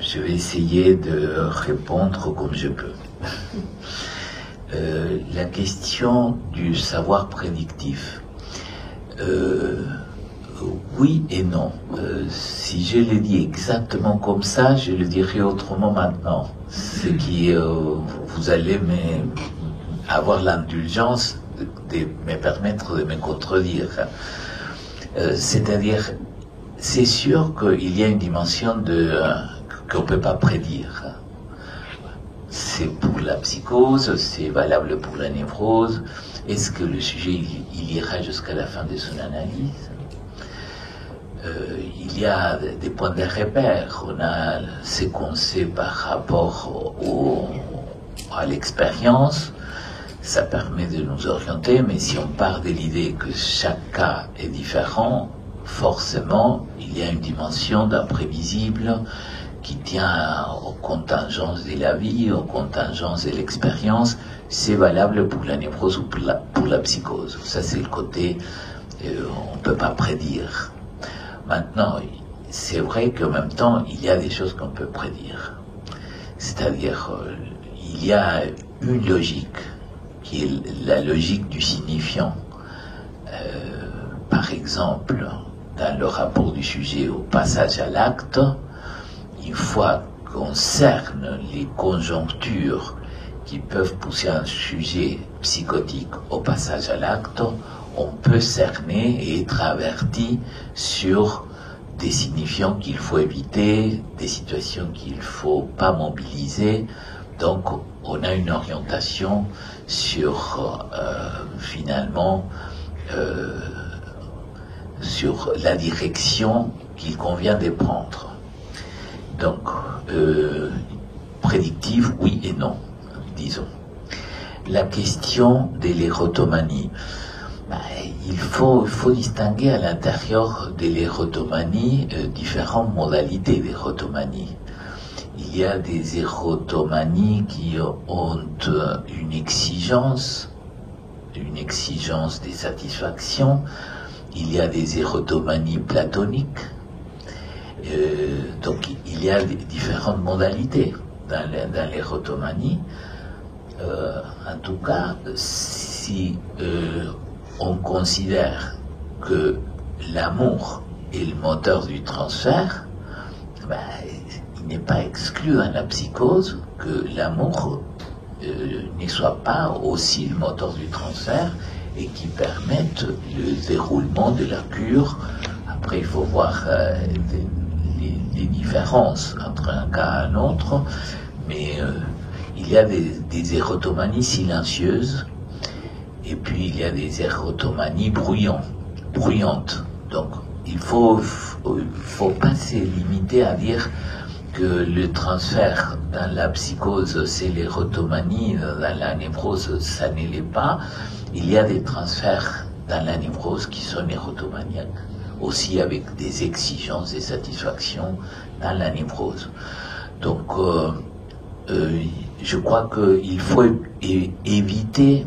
Je vais essayer de répondre comme je peux. La question du savoir prédictif. Oui et non. Si je le dis exactement comme ça, je le dirai autrement maintenant. Ce qui, vous allez avoir l'indulgence de me permettre de me contredire. C'est-à-dire, c'est sûr qu'il y a une dimension qu'on ne peut pas prédire. C'est pour la psychose, c'est valable pour la névrose. Est-ce que le sujet il ira jusqu'à la fin de son analyse? Il y a des points de repère. On a ce qu'on sait par rapport à l'expérience. Ça permet de nous orienter, mais si on part de l'idée que chaque cas est différent, forcément, il y a une dimension d'imprévisible qui tient aux contingences de la vie, aux contingences de l'expérience. C'est valable pour la névrose ou pour la psychose. Ça, c'est le côté on ne peut pas prédire. Maintenant, c'est vrai qu'en même temps, il y a des choses qu'on peut prédire. C'est-à-dire, il y a une logique qui est la logique du signifiant. Par exemple, dans le rapport du sujet au passage à l'acte, une fois qu'on cerne les conjonctures qui peuvent pousser un sujet psychotique au passage à l'acte, on peut cerner et être averti sur des signifiants qu'il faut éviter, des situations qu'il ne faut pas mobiliser. Donc, on a une orientation sur, finalement, sur la direction qu'il convient de prendre. Donc, prédictive, oui et non, disons. La question de l'érotomanie. Il faut distinguer à l'intérieur de l'érotomanie différentes modalités d'érotomanie. Il y a des érotomanies qui ont une exigence de satisfaction. Il y a des érotomanies platoniques. Donc il y a différentes modalités dans l'érotomanie. En tout cas, si on considère que l'amour est le moteur du transfert, il n'est pas exclu dans la psychose que l'amour ne soit pas aussi le moteur du transfert et qui permette le déroulement de la cure. Après, il faut voir les différences entre un cas et un autre, mais il y a des érotomanies silencieuses, et puis il y a des érotomanies bruyantes. Donc, il faut pas se limiter à dire que le transfert dans la psychose, c'est l'érotomanie, dans la névrose, ça ne l'est pas. Il y a des transferts dans la névrose qui sont érotomaniaques, aussi avec des exigences et satisfactions dans la névrose. Donc, je crois qu'il faut éviter,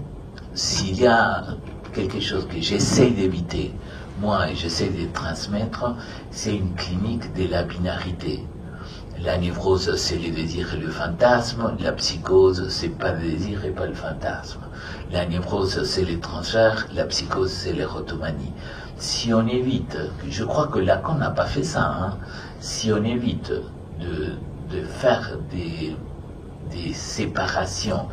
s'il y a quelque chose que j'essaye d'éviter moi, et j'essaie de transmettre, c'est une clinique de la binarité. La névrose, c'est le désir et le fantasme. La psychose, c'est pas le désir et pas le fantasme. La névrose, c'est l'étrangère. La psychose, c'est l'érotomanie. Si on évite, je crois que Lacan n'a pas fait ça, hein, si on évite de faire des séparations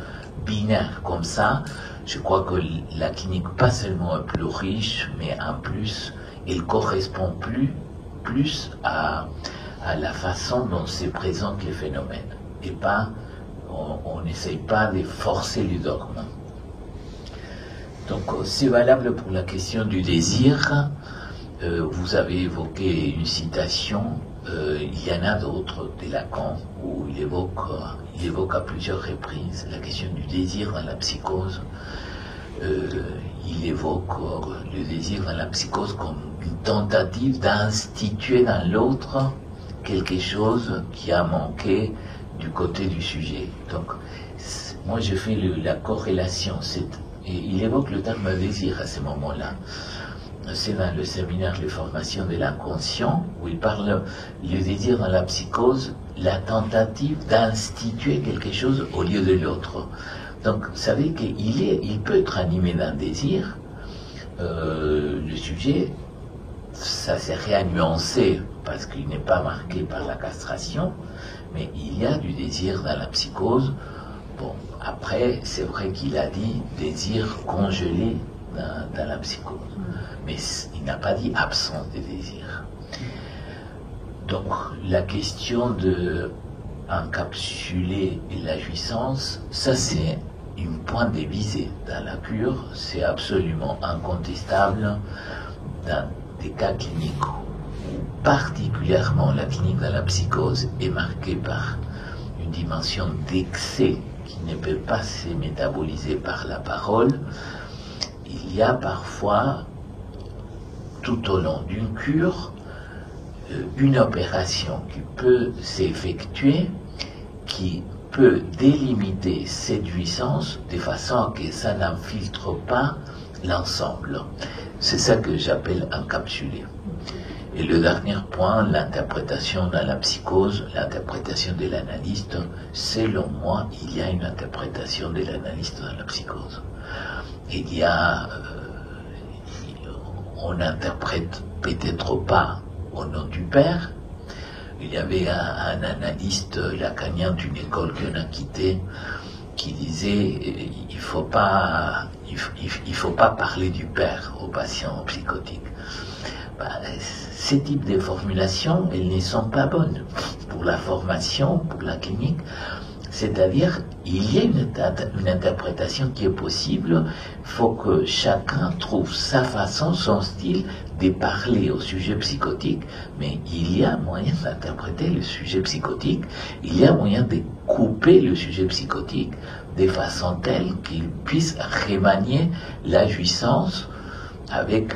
binaires comme ça, je crois que la clinique, pas seulement est plus riche, mais en plus, elle correspond plus à la façon dont se présentent les phénomènes. Et pas, on n'essaye pas de forcer les dogmes. Donc c'est valable pour la question du désir. Vous avez évoqué une citation, il y en a d'autres de Lacan, où il évoque à plusieurs reprises la question du désir dans la psychose. Il évoque le désir dans la psychose comme une tentative d'instituer dans l'autre quelque chose qui a manqué du côté du sujet. Donc, moi, je fais la corrélation. Et il évoque le terme désir à ce moment-là. C'est dans le séminaire Les formations de l'inconscient, où il parle le désir dans la psychose, la tentative d'instituer quelque chose au lieu de l'autre. Donc, vous savez qu'il peut être animé d'un désir. Le sujet, ça s'est rien nuancé parce qu'il n'est pas marqué par la castration, mais il y a du désir dans la psychose. Bon, après, c'est vrai qu'il a dit désir congelé dans la psychose, mais il n'a pas dit absence de désir. Donc, la question de encapsuler la jouissance, ça c'est un point de visée dans la cure, c'est absolument incontestable dans des cas cliniques où particulièrement la clinique dans la psychose est marquée par une dimension d'excès qui ne peut pas se métaboliser par la parole. Il y a parfois, tout au long d'une cure, une opération qui peut s'effectuer, qui peut délimiter cette jouissance de façon à que ça n'infiltre pas l'ensemble. C'est ça que j'appelle encapsuler. Et le dernier point, l'interprétation dans la psychose, l'interprétation de l'analyste. Selon moi, il y a une interprétation de l'analyste dans la psychose. Il y a, on n'interprète peut-être pas au nom du père. Il y avait un analyste lacanien d'une école qu'on a quittée qui disait il faut pas parler du père aux patients psychotiques. Ces types de formulations, elles ne sont pas bonnes pour la formation, pour la clinique. C'est-à-dire, il y a une interprétation qui est possible. Il faut que chacun trouve sa façon, son style de parler au sujet psychotique. Mais il y a moyen d'interpréter le sujet psychotique. Il y a moyen de couper le sujet psychotique de façon telle qu'il puisse remanier la jouissance avec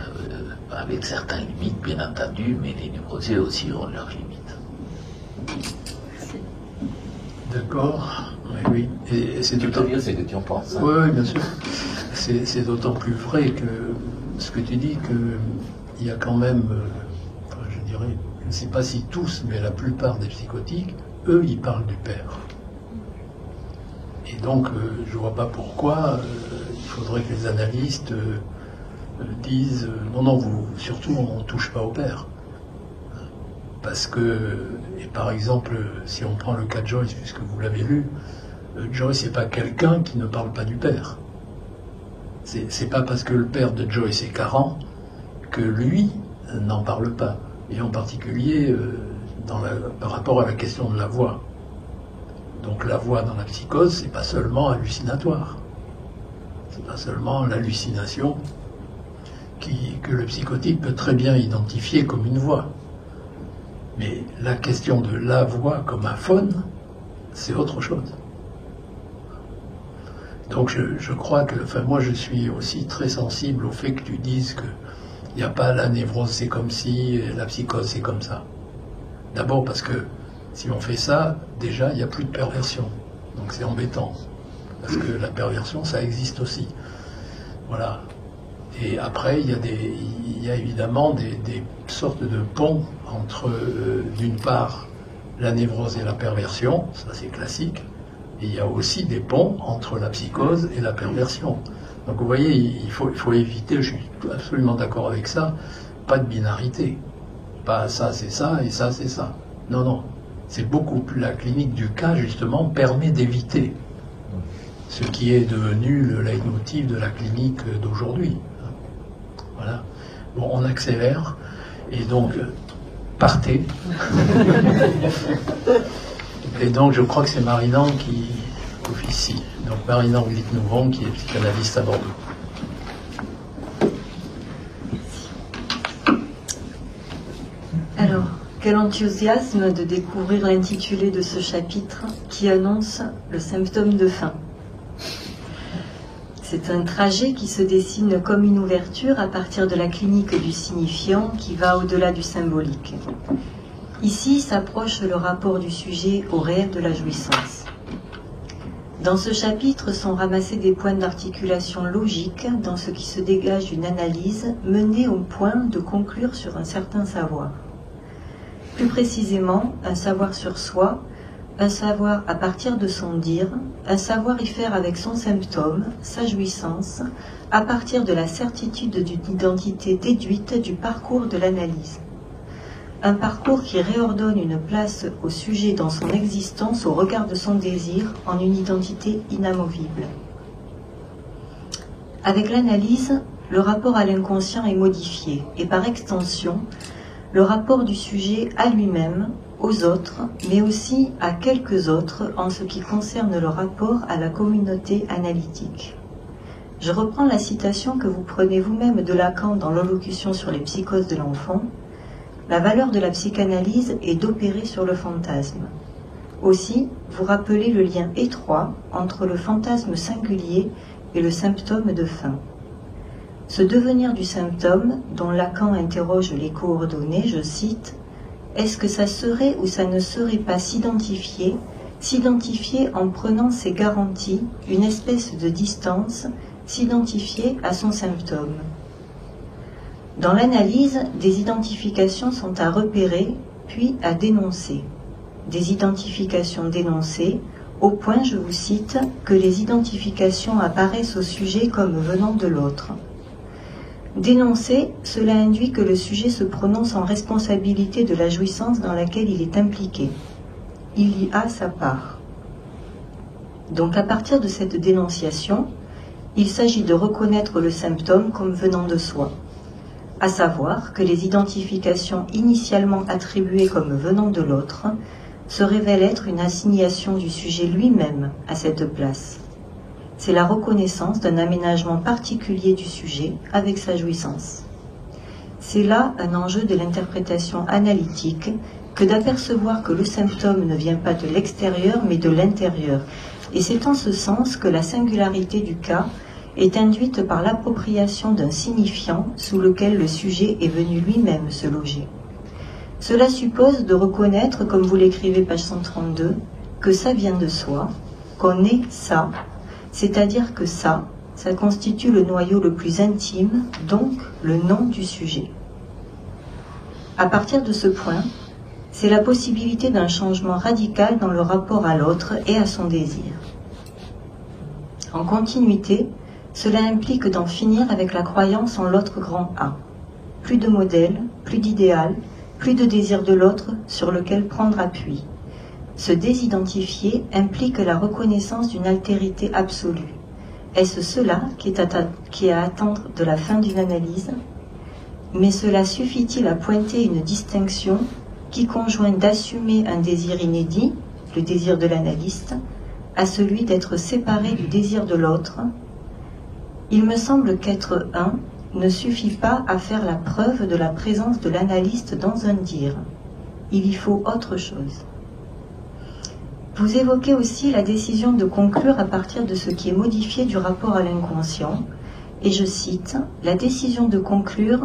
certaines limites, bien entendu, mais les névrosés aussi ont leurs limites. D'accord, oui. Et c'est tu peux dire ce que tu en penses. Hein. Oui, bien sûr. C'est d'autant plus vrai que ce que tu dis, qu'il y a quand même, je dirais, je ne sais pas si tous, mais la plupart des psychotiques, eux, ils parlent du père. Et donc, je ne vois pas pourquoi il faudrait que les analystes disent non, surtout, on ne touche pas au père. Parce que, et par exemple, si on prend le cas de Joyce, puisque vous l'avez lu, Joyce n'est pas quelqu'un qui ne parle pas du père. C'est pas parce que le père de Joyce est carent que lui n'en parle pas. Et en particulier par rapport à la question de la voix. Donc la voix dans la psychose, c'est pas seulement hallucinatoire. C'est pas seulement l'hallucination que le psychotique peut très bien identifier comme une voix. Mais la question de la voix comme un phone, c'est autre chose. Donc je crois que, moi je suis aussi très sensible au fait que tu dises qu'il n'y a pas la névrose c'est comme si, et la psychose c'est comme ça. D'abord parce que si on fait ça, déjà il n'y a plus de perversion. Donc c'est embêtant. Parce que la perversion ça existe aussi. Voilà. Et après il y il y a évidemment des sortes de ponts entre, d'une part, la névrose et la perversion, ça c'est classique, et il y a aussi des ponts entre la psychose et la perversion. Donc vous voyez, il faut éviter, je suis absolument d'accord avec ça, pas de binarité. Pas ça c'est ça et ça c'est ça. Non, non. C'est beaucoup plus, la clinique du cas justement permet d'éviter ce qui est devenu le leitmotiv de la clinique d'aujourd'hui. Voilà. Bon, on accélère et donc partez. Et donc je crois que c'est Marinan qui officie. Donc Marinan Glick-Nouvon qui est psychanalyste à Bordeaux. Alors, quel enthousiasme de découvrir l'intitulé de ce chapitre qui annonce le symptôme de faim. C'est un trajet qui se dessine comme une ouverture à partir de la clinique du signifiant qui va au-delà du symbolique. Ici s'approche le rapport du sujet au réel de la jouissance. Dans ce chapitre sont ramassés des points d'articulation logique dans ce qui se dégage d'une analyse menée au point de conclure sur un certain savoir. Plus précisément, un savoir sur soi, un savoir à partir de son dire, un savoir y faire avec son symptôme, sa jouissance, à partir de la certitude d'une identité déduite du parcours de l'analyse. Un parcours qui réordonne une place au sujet dans son existence au regard de son désir en une identité inamovible. Avec l'analyse, le rapport à l'inconscient est modifié et par extension, le rapport du sujet à lui-même, aux autres, mais aussi à quelques autres en ce qui concerne le rapport à la communauté analytique. Je reprends la citation que vous prenez vous-même de Lacan dans l'allocution sur les psychoses de l'enfant. La valeur de la psychanalyse est d'opérer sur le fantasme. Aussi, vous rappelez le lien étroit entre le fantasme singulier et le symptôme de faim. Ce devenir du symptôme, dont Lacan interroge les coordonnées, je cite, « Est-ce que ça serait ou ça ne serait pas s'identifier en prenant ses garanties, une espèce de distance, s'identifier à son symptôme ?» Dans l'analyse, des identifications sont à repérer, puis à dénoncer. Des identifications dénoncées, au point, je vous cite, que les identifications apparaissent au sujet comme venant de l'autre. Dénoncer, cela induit que le sujet se prononce en responsabilité de la jouissance dans laquelle il est impliqué. Il y a sa part. Donc à partir de cette dénonciation, il s'agit de reconnaître le symptôme comme venant de soi, à savoir que les identifications initialement attribuées comme venant de l'autre se révèlent être une assignation du sujet lui-même à cette place. C'est la reconnaissance d'un aménagement particulier du sujet avec sa jouissance. C'est là un enjeu de l'interprétation analytique que d'apercevoir que le symptôme ne vient pas de l'extérieur mais de l'intérieur. Et c'est en ce sens que la singularité du cas est induite par l'appropriation d'un signifiant sous lequel le sujet est venu lui-même se loger. Cela suppose de reconnaître, comme vous l'écrivez page 132, que ça vient de soi, qu'on est ça, c'est-à-dire que ça constitue le noyau le plus intime, donc le nom du sujet. À partir de ce point, c'est la possibilité d'un changement radical dans le rapport à l'autre et à son désir. En continuité, cela implique d'en finir avec la croyance en l'autre grand A. Plus de modèle, plus d'idéal, plus de désir de l'autre sur lequel prendre appui. Se désidentifier implique la reconnaissance d'une altérité absolue. Est-ce cela qui est à attendre de la fin d'une analyse? Mais cela suffit-il à pointer une distinction qui conjoint d'assumer un désir inédit, le désir de l'analyste, à celui d'être séparé du désir de l'autre? Il me semble qu'être un ne suffit pas à faire la preuve de la présence de l'analyste dans un dire. Il y faut autre chose. Vous évoquez aussi la décision de conclure à partir de ce qui est modifié du rapport à l'inconscient, et je cite, « La décision de conclure,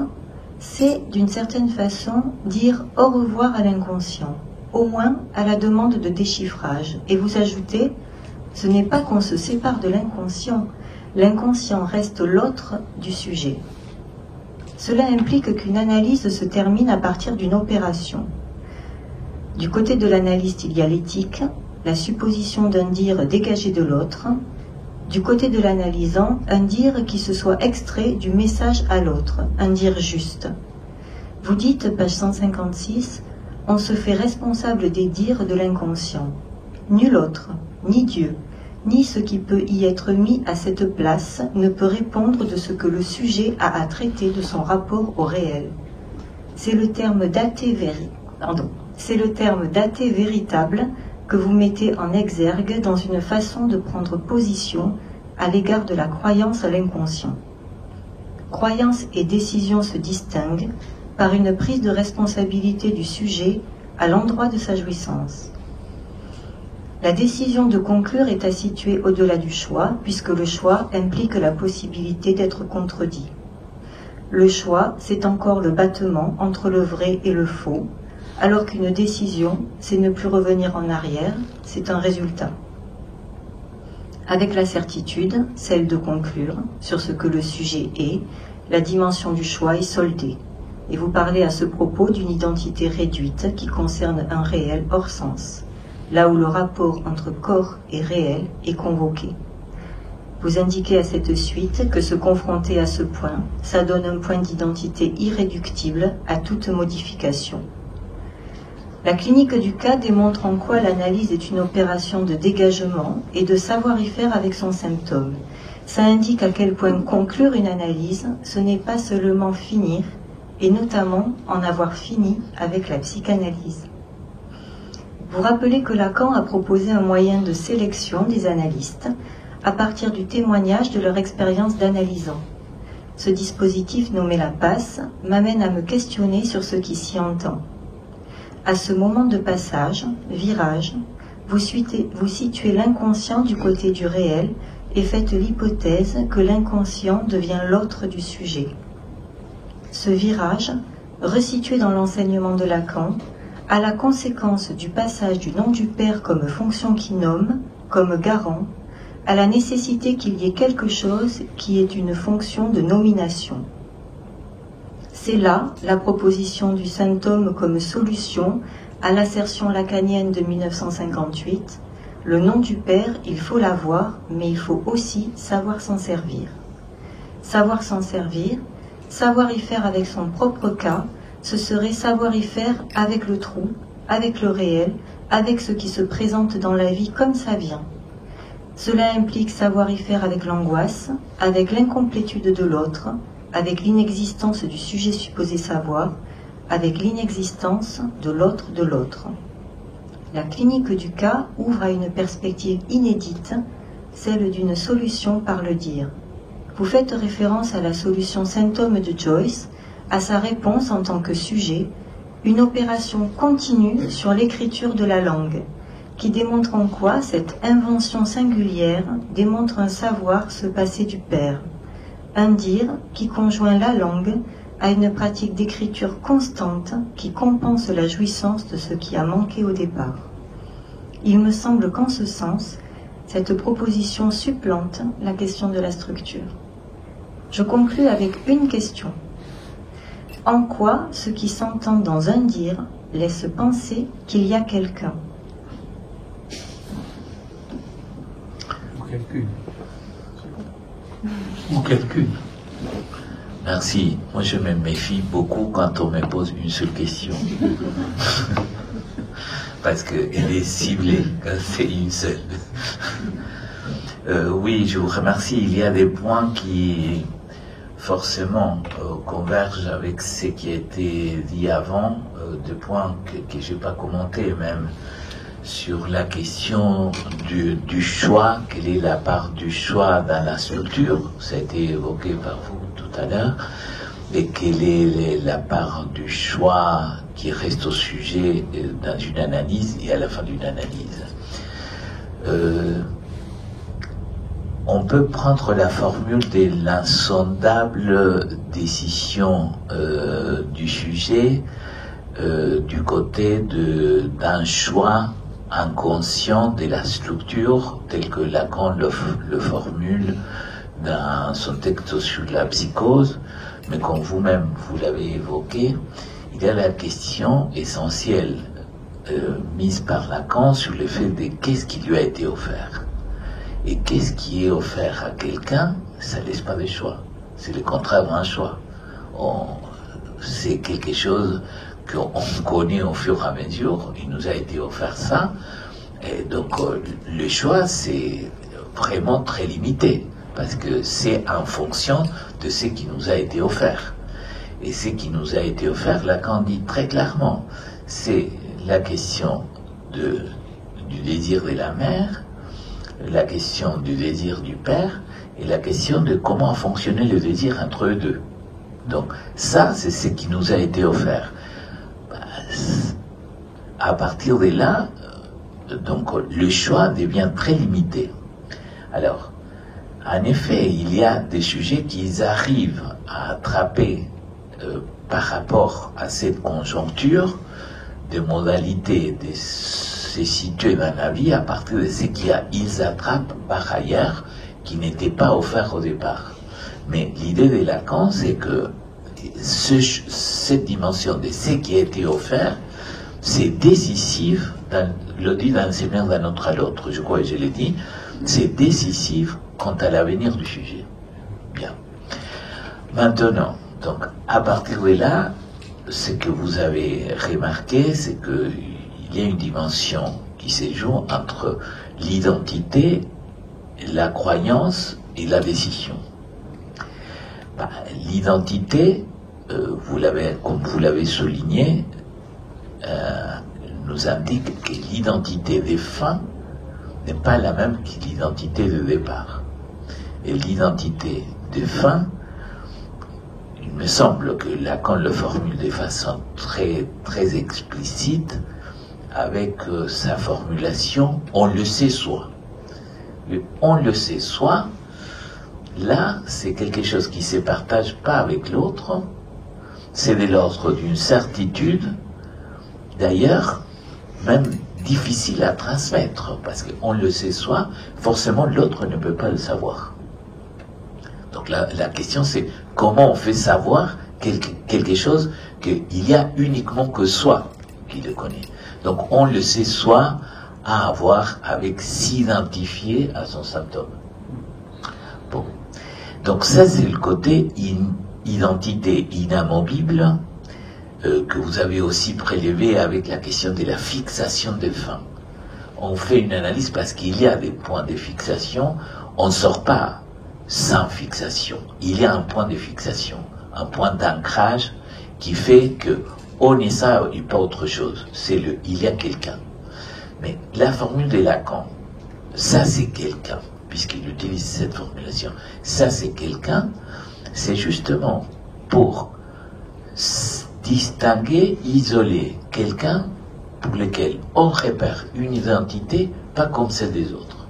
c'est d'une certaine façon dire au revoir à l'inconscient, au moins à la demande de déchiffrage. » Et vous ajoutez, « Ce n'est pas qu'on se sépare de l'inconscient, l'inconscient reste l'autre du sujet. » Cela implique qu'une analyse se termine à partir d'une opération. Du côté de l'analyste, il y a l'éthique, la supposition d'un dire dégagé de l'autre. Du côté de l'analysant, un dire qui se soit extrait du message à l'autre, un dire juste. Vous dites, page 156, on se fait responsable des dires de l'inconscient. Nul autre, ni Dieu, ni ce qui peut y être mis à cette place ne peut répondre de ce que le sujet a à traiter de son rapport au réel. C'est le terme daté véritable que vous mettez en exergue dans une façon de prendre position à l'égard de la croyance à l'inconscient. Croyance et décision se distinguent par une prise de responsabilité du sujet à l'endroit de sa jouissance. La décision de conclure est à situer au-delà du choix, puisque le choix implique la possibilité d'être contredit. Le choix, c'est encore le battement entre le vrai et le faux, alors qu'une décision, c'est ne plus revenir en arrière, c'est un résultat. Avec la certitude, celle de conclure, sur ce que le sujet est, la dimension du choix est soldée, et vous parlez à ce propos d'une identité réduite qui concerne un réel hors sens, là où le rapport entre corps et réel est convoqué. Vous indiquez à cette suite que se confronter à ce point, ça donne un point d'identité irréductible à toute modification. La clinique du cas démontre en quoi l'analyse est une opération de dégagement et de savoir-y-faire avec son symptôme. Ça indique à quel point conclure une analyse, ce n'est pas seulement finir, et notamment en avoir fini avec la psychanalyse. Vous rappelez que Lacan a proposé un moyen de sélection des analystes à partir du témoignage de leur expérience d'analysant. Ce dispositif nommé la passe m'amène à me questionner sur ce qui s'y entend. À ce moment de passage, virage, vous situez l'inconscient du côté du réel et faites l'hypothèse que l'inconscient devient l'autre du sujet. Ce virage, resitué dans l'enseignement de Lacan, a la conséquence du passage du nom du père comme fonction qui nomme, comme garant, à la nécessité qu'il y ait quelque chose qui est une fonction de nomination. C'est là la proposition du symptôme comme solution à l'assertion lacanienne de 1958. Le nom du père, il faut l'avoir, mais il faut aussi savoir s'en servir. Savoir s'en servir, savoir y faire avec son propre cas, ce serait savoir y faire avec le trou, avec le réel, avec ce qui se présente dans la vie comme ça vient. Cela implique savoir y faire avec l'angoisse, avec l'incomplétude de l'autre, avec l'inexistence du sujet supposé savoir, avec l'inexistence de l'autre de l'autre. La clinique du cas ouvre à une perspective inédite, celle d'une solution par le dire. Vous faites référence à la solution symptôme de Joyce, à sa réponse en tant que sujet, une opération continue sur l'écriture de la langue, qui démontre en quoi cette invention singulière démontre un savoir se passer du père, un dire qui conjoint la langue à une pratique d'écriture constante qui compense la jouissance de ce qui a manqué au départ. Il me semble qu'en ce sens, cette proposition supplante la question de la structure. Je conclus avec une question. En quoi ce qui s'entend dans un dire laisse penser qu'il y a quelqu'un? Ou quelqu'une. Merci. Moi, je me méfie beaucoup quand on me pose une seule question. Parce qu'elle est ciblée quand c'est une seule. Oui, je vous remercie. Il y a des points qui, forcément, convergent avec ce qui a été dit avant, des points que je n'ai pas commentés même, sur la question du choix, quelle est la part du choix dans la structure, ça a été évoqué par vous tout à l'heure, et quelle est la part du choix qui reste au sujet dans une analyse et à la fin d'une analyse. On peut prendre la formule de l'insondable décision du sujet du côté d'un choix inconscient de la structure tel que Lacan le formule dans son texte sur la psychose, mais comme vous-même vous l'avez évoqué, il y a la question essentielle mise par Lacan sur le fait de qu'est-ce qui lui a été offert. Et qu'est-ce qui est offert à quelqu'un, ça ne laisse pas de choix. C'est le contraire d'un choix. C'est quelque chose qu'on connaît au fur et à mesure. Il nous a été offert ça. Et donc le choix, c'est vraiment très limité. Parce que c'est en fonction de ce qui nous a été offert. Et ce qui nous a été offert, Lacan dit très clairement, c'est la question du désir de la mère, la question du désir du père, et la question de comment fonctionnait le désir entre eux deux. Donc ça, c'est ce qui nous a été offert. À partir de là, donc le choix devient très limité. Alors, en effet, il y a des sujets qu'ils arrivent à attraper par rapport à cette conjoncture, des modalités de se situer dans la vie à partir de ce qu'ils attrapent par ailleurs qui n'était pas offert au départ. Mais l'idée de Lacan, c'est que cette dimension de ce qui a été offert, c'est décisif, le dit dans Seigneur d'un autre à l'autre, je crois que je l'ai dit, c'est décisif quant à l'avenir du sujet. Bien. Maintenant, donc, à partir de là, ce que vous avez remarqué, c'est qu'il y a une dimension qui se joue entre l'identité, la croyance et la décision. L'identité, comme vous l'avez souligné, nous indique que l'identité des fins n'est pas la même que l'identité de départ. Et l'identité des fins, il me semble que Lacan le formule de façon très, très explicite avec sa formulation « on le sait soi ». On le sait soi, là, c'est quelque chose qui ne se partage pas avec l'autre, c'est de l'ordre d'une certitude, d'ailleurs, même difficile à transmettre, parce qu'on le sait soi, forcément l'autre ne peut pas le savoir. Donc la question c'est comment on fait savoir quelque chose qu'il y a uniquement que soi qui le connaît. Donc on le sait soi à avoir avec s'identifier à son symptôme. Bon. Donc ça c'est le côté identité inamovible que vous avez aussi prélevé avec la question de la fixation des fins. On fait une analyse parce qu'il y a des points de fixation, on ne sort pas sans fixation. Il y a un point de fixation, un point d'ancrage qui fait que on est ça et pas autre chose. C'est il y a quelqu'un. Mais la formule de Lacan, ça c'est quelqu'un, puisqu'il utilise cette formulation, ça c'est quelqu'un, c'est justement pour distinguer, isoler quelqu'un pour lequel on repère une identité pas comme celle des autres.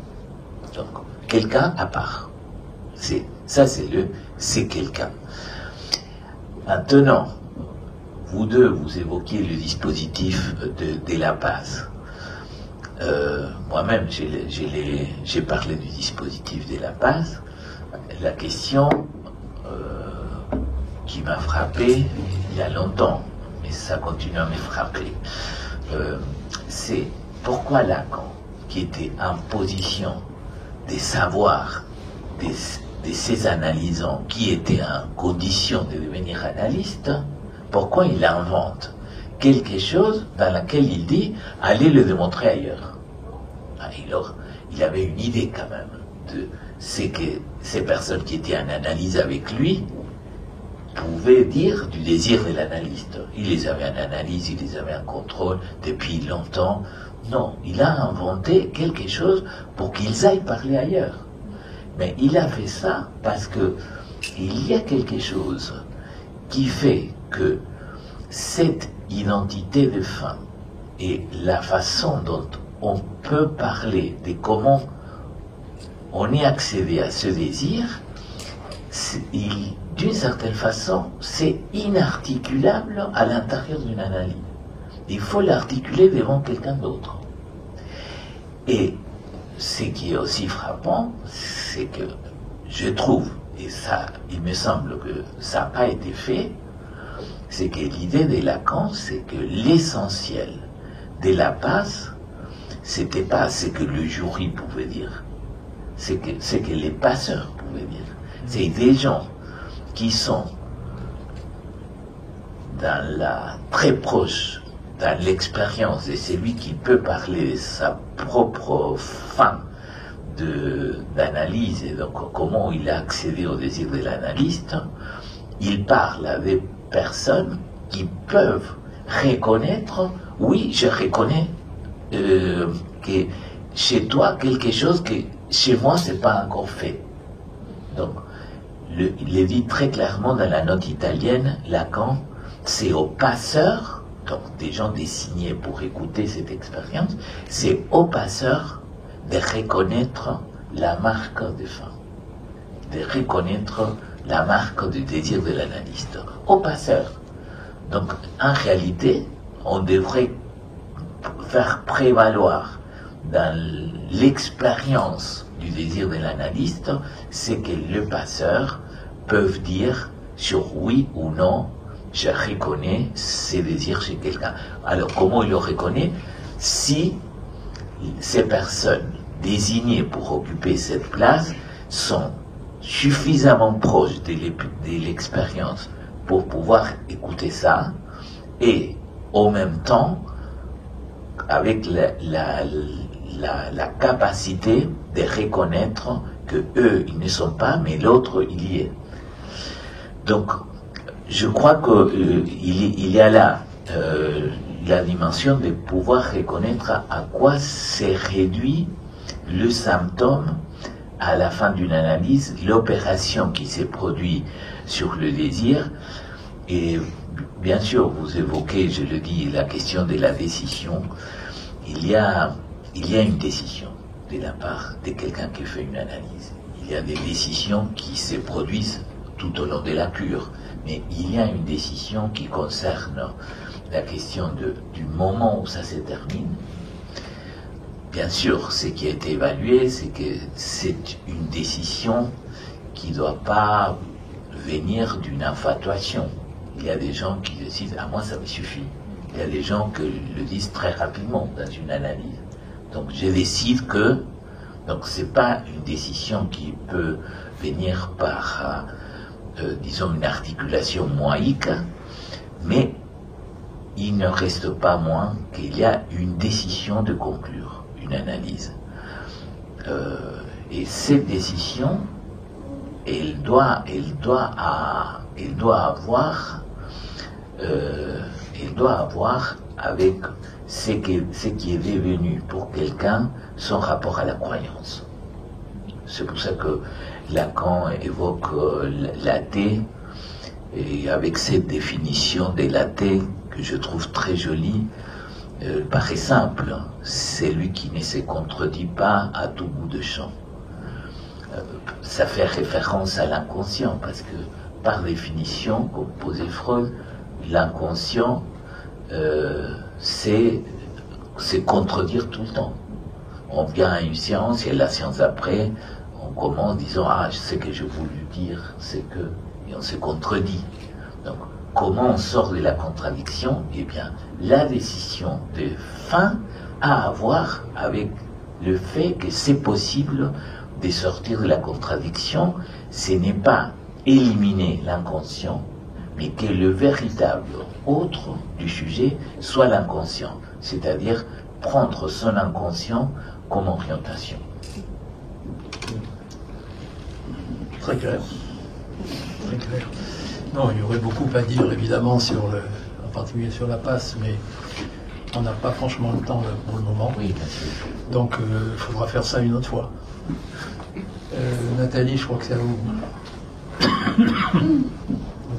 Donc, quelqu'un à part. C'est quelqu'un. Maintenant, vous deux, vous évoquiez le dispositif de la base. Moi-même, j'ai parlé du dispositif de la base. La question qui m'a frappé il y a longtemps, mais ça continue à me frapper, c'est pourquoi Lacan, qui était en position de savoir de ces analysants qui étaient en condition de devenir analystes, pourquoi il invente quelque chose dans lequel il dit « allez le démontrer ailleurs ». Alors, il avait une idée quand même de ce que ces personnes qui étaient en analyse avec lui pouvaient dire du désir de l'analyste. Il les avait en analyse, il les avait en contrôle depuis longtemps. Non, il a inventé quelque chose pour qu'ils aillent parler ailleurs. Mais il a fait ça parce que il y a quelque chose qui fait que cette identité de fin et la façon dont on peut parler de comment on est accédé à ce désir, d'une certaine façon, c'est inarticulable à l'intérieur d'une analyse. Il faut l'articuler devant quelqu'un d'autre. Et ce qui est aussi frappant, c'est que je trouve, et ça, il me semble que ça n'a pas été fait, c'est que l'idée de Lacan, c'est que l'essentiel de la passe, c'était pas ce que le jury pouvait dire, c'est que les passeurs pouvaient dire. C'est des gens qui sont très proches dans l'expérience de celui qui peut parler de sa propre fin d'analyse, et donc comment il a accédé au désir de l'analyste. Il parle avec personnes qui peuvent reconnaître, oui, je reconnais que chez toi quelque chose que chez moi c'est pas encore fait. Donc il est dit très clairement dans la note italienne, Lacan, c'est aux passeurs, donc des gens désignés pour écouter cette expérience, c'est aux passeurs de reconnaître la marque de fin, de reconnaître la marque du désir de l'analyste, aux passeurs. Donc en réalité, on devrait faire prévaloir dans l'expérience du désir de l'analyste, c'est que le passeur peut dire sur oui ou non, je reconnais ces désirs chez quelqu'un. Alors comment il le reconnaît? Si ces personnes désignées pour occuper cette place sont suffisamment proches de l'expérience pour pouvoir écouter ça, et en même temps avec la capacité de reconnaître que eux ils ne sont pas, mais l'autre il y est. Donc je crois qu'il y a là la dimension de pouvoir reconnaître à quoi s'est réduit le symptôme à la fin d'une analyse, l'opération qui s'est produite sur le désir. Et bien sûr, vous évoquez, je le dis, la question de la décision. Il y a une décision de la part de quelqu'un qui fait une analyse. Il y a des décisions qui se produisent tout au long de la cure, mais il y a une décision qui concerne la question du moment où ça se termine. Bien sûr, ce qui a été évalué, c'est que c'est une décision qui ne doit pas venir d'une infatuation. Il y a des gens qui décident, à moi ça me suffit. Il y a des gens qui le disent très rapidement dans une analyse. Donc je décide que, donc c'est pas une décision qui peut venir par, disons, une articulation moïque, mais il ne reste pas moins qu'il y a une décision de conclure une analyse. Et cette décision, elle doit avoir avec ce qui est devenu pour quelqu'un son rapport à la croyance. C'est pour ça que Lacan évoque l'athée, et avec cette définition de l'athée que je trouve très jolie, paraît simple, c'est lui qui ne se contredit pas à tout bout de champ. Ça fait référence à l'inconscient, parce que par définition, comme posait Freud, l'inconscient, c'est contredire tout le temps. On vient à une séance, et la séance après, on commence disant « Ah, je sais que j'ai voulu dire, c'est que... » et on se contredit. Donc, comment on sort de la contradiction? Eh bien, la décision de fin a à voir avec le fait que c'est possible de sortir de la contradiction. Ce n'est pas éliminer l'inconscient, mais que le véritable autre du sujet soit l'inconscient, c'est-à-dire prendre son inconscient comme orientation. Très clair. Très clair. Non, il y aurait beaucoup à dire évidemment en particulier sur la passe, mais on n'a pas franchement le temps pour le moment. Oui, bien sûr. Donc il faudra faire ça une autre fois. Nathalie, je crois que c'est à vous.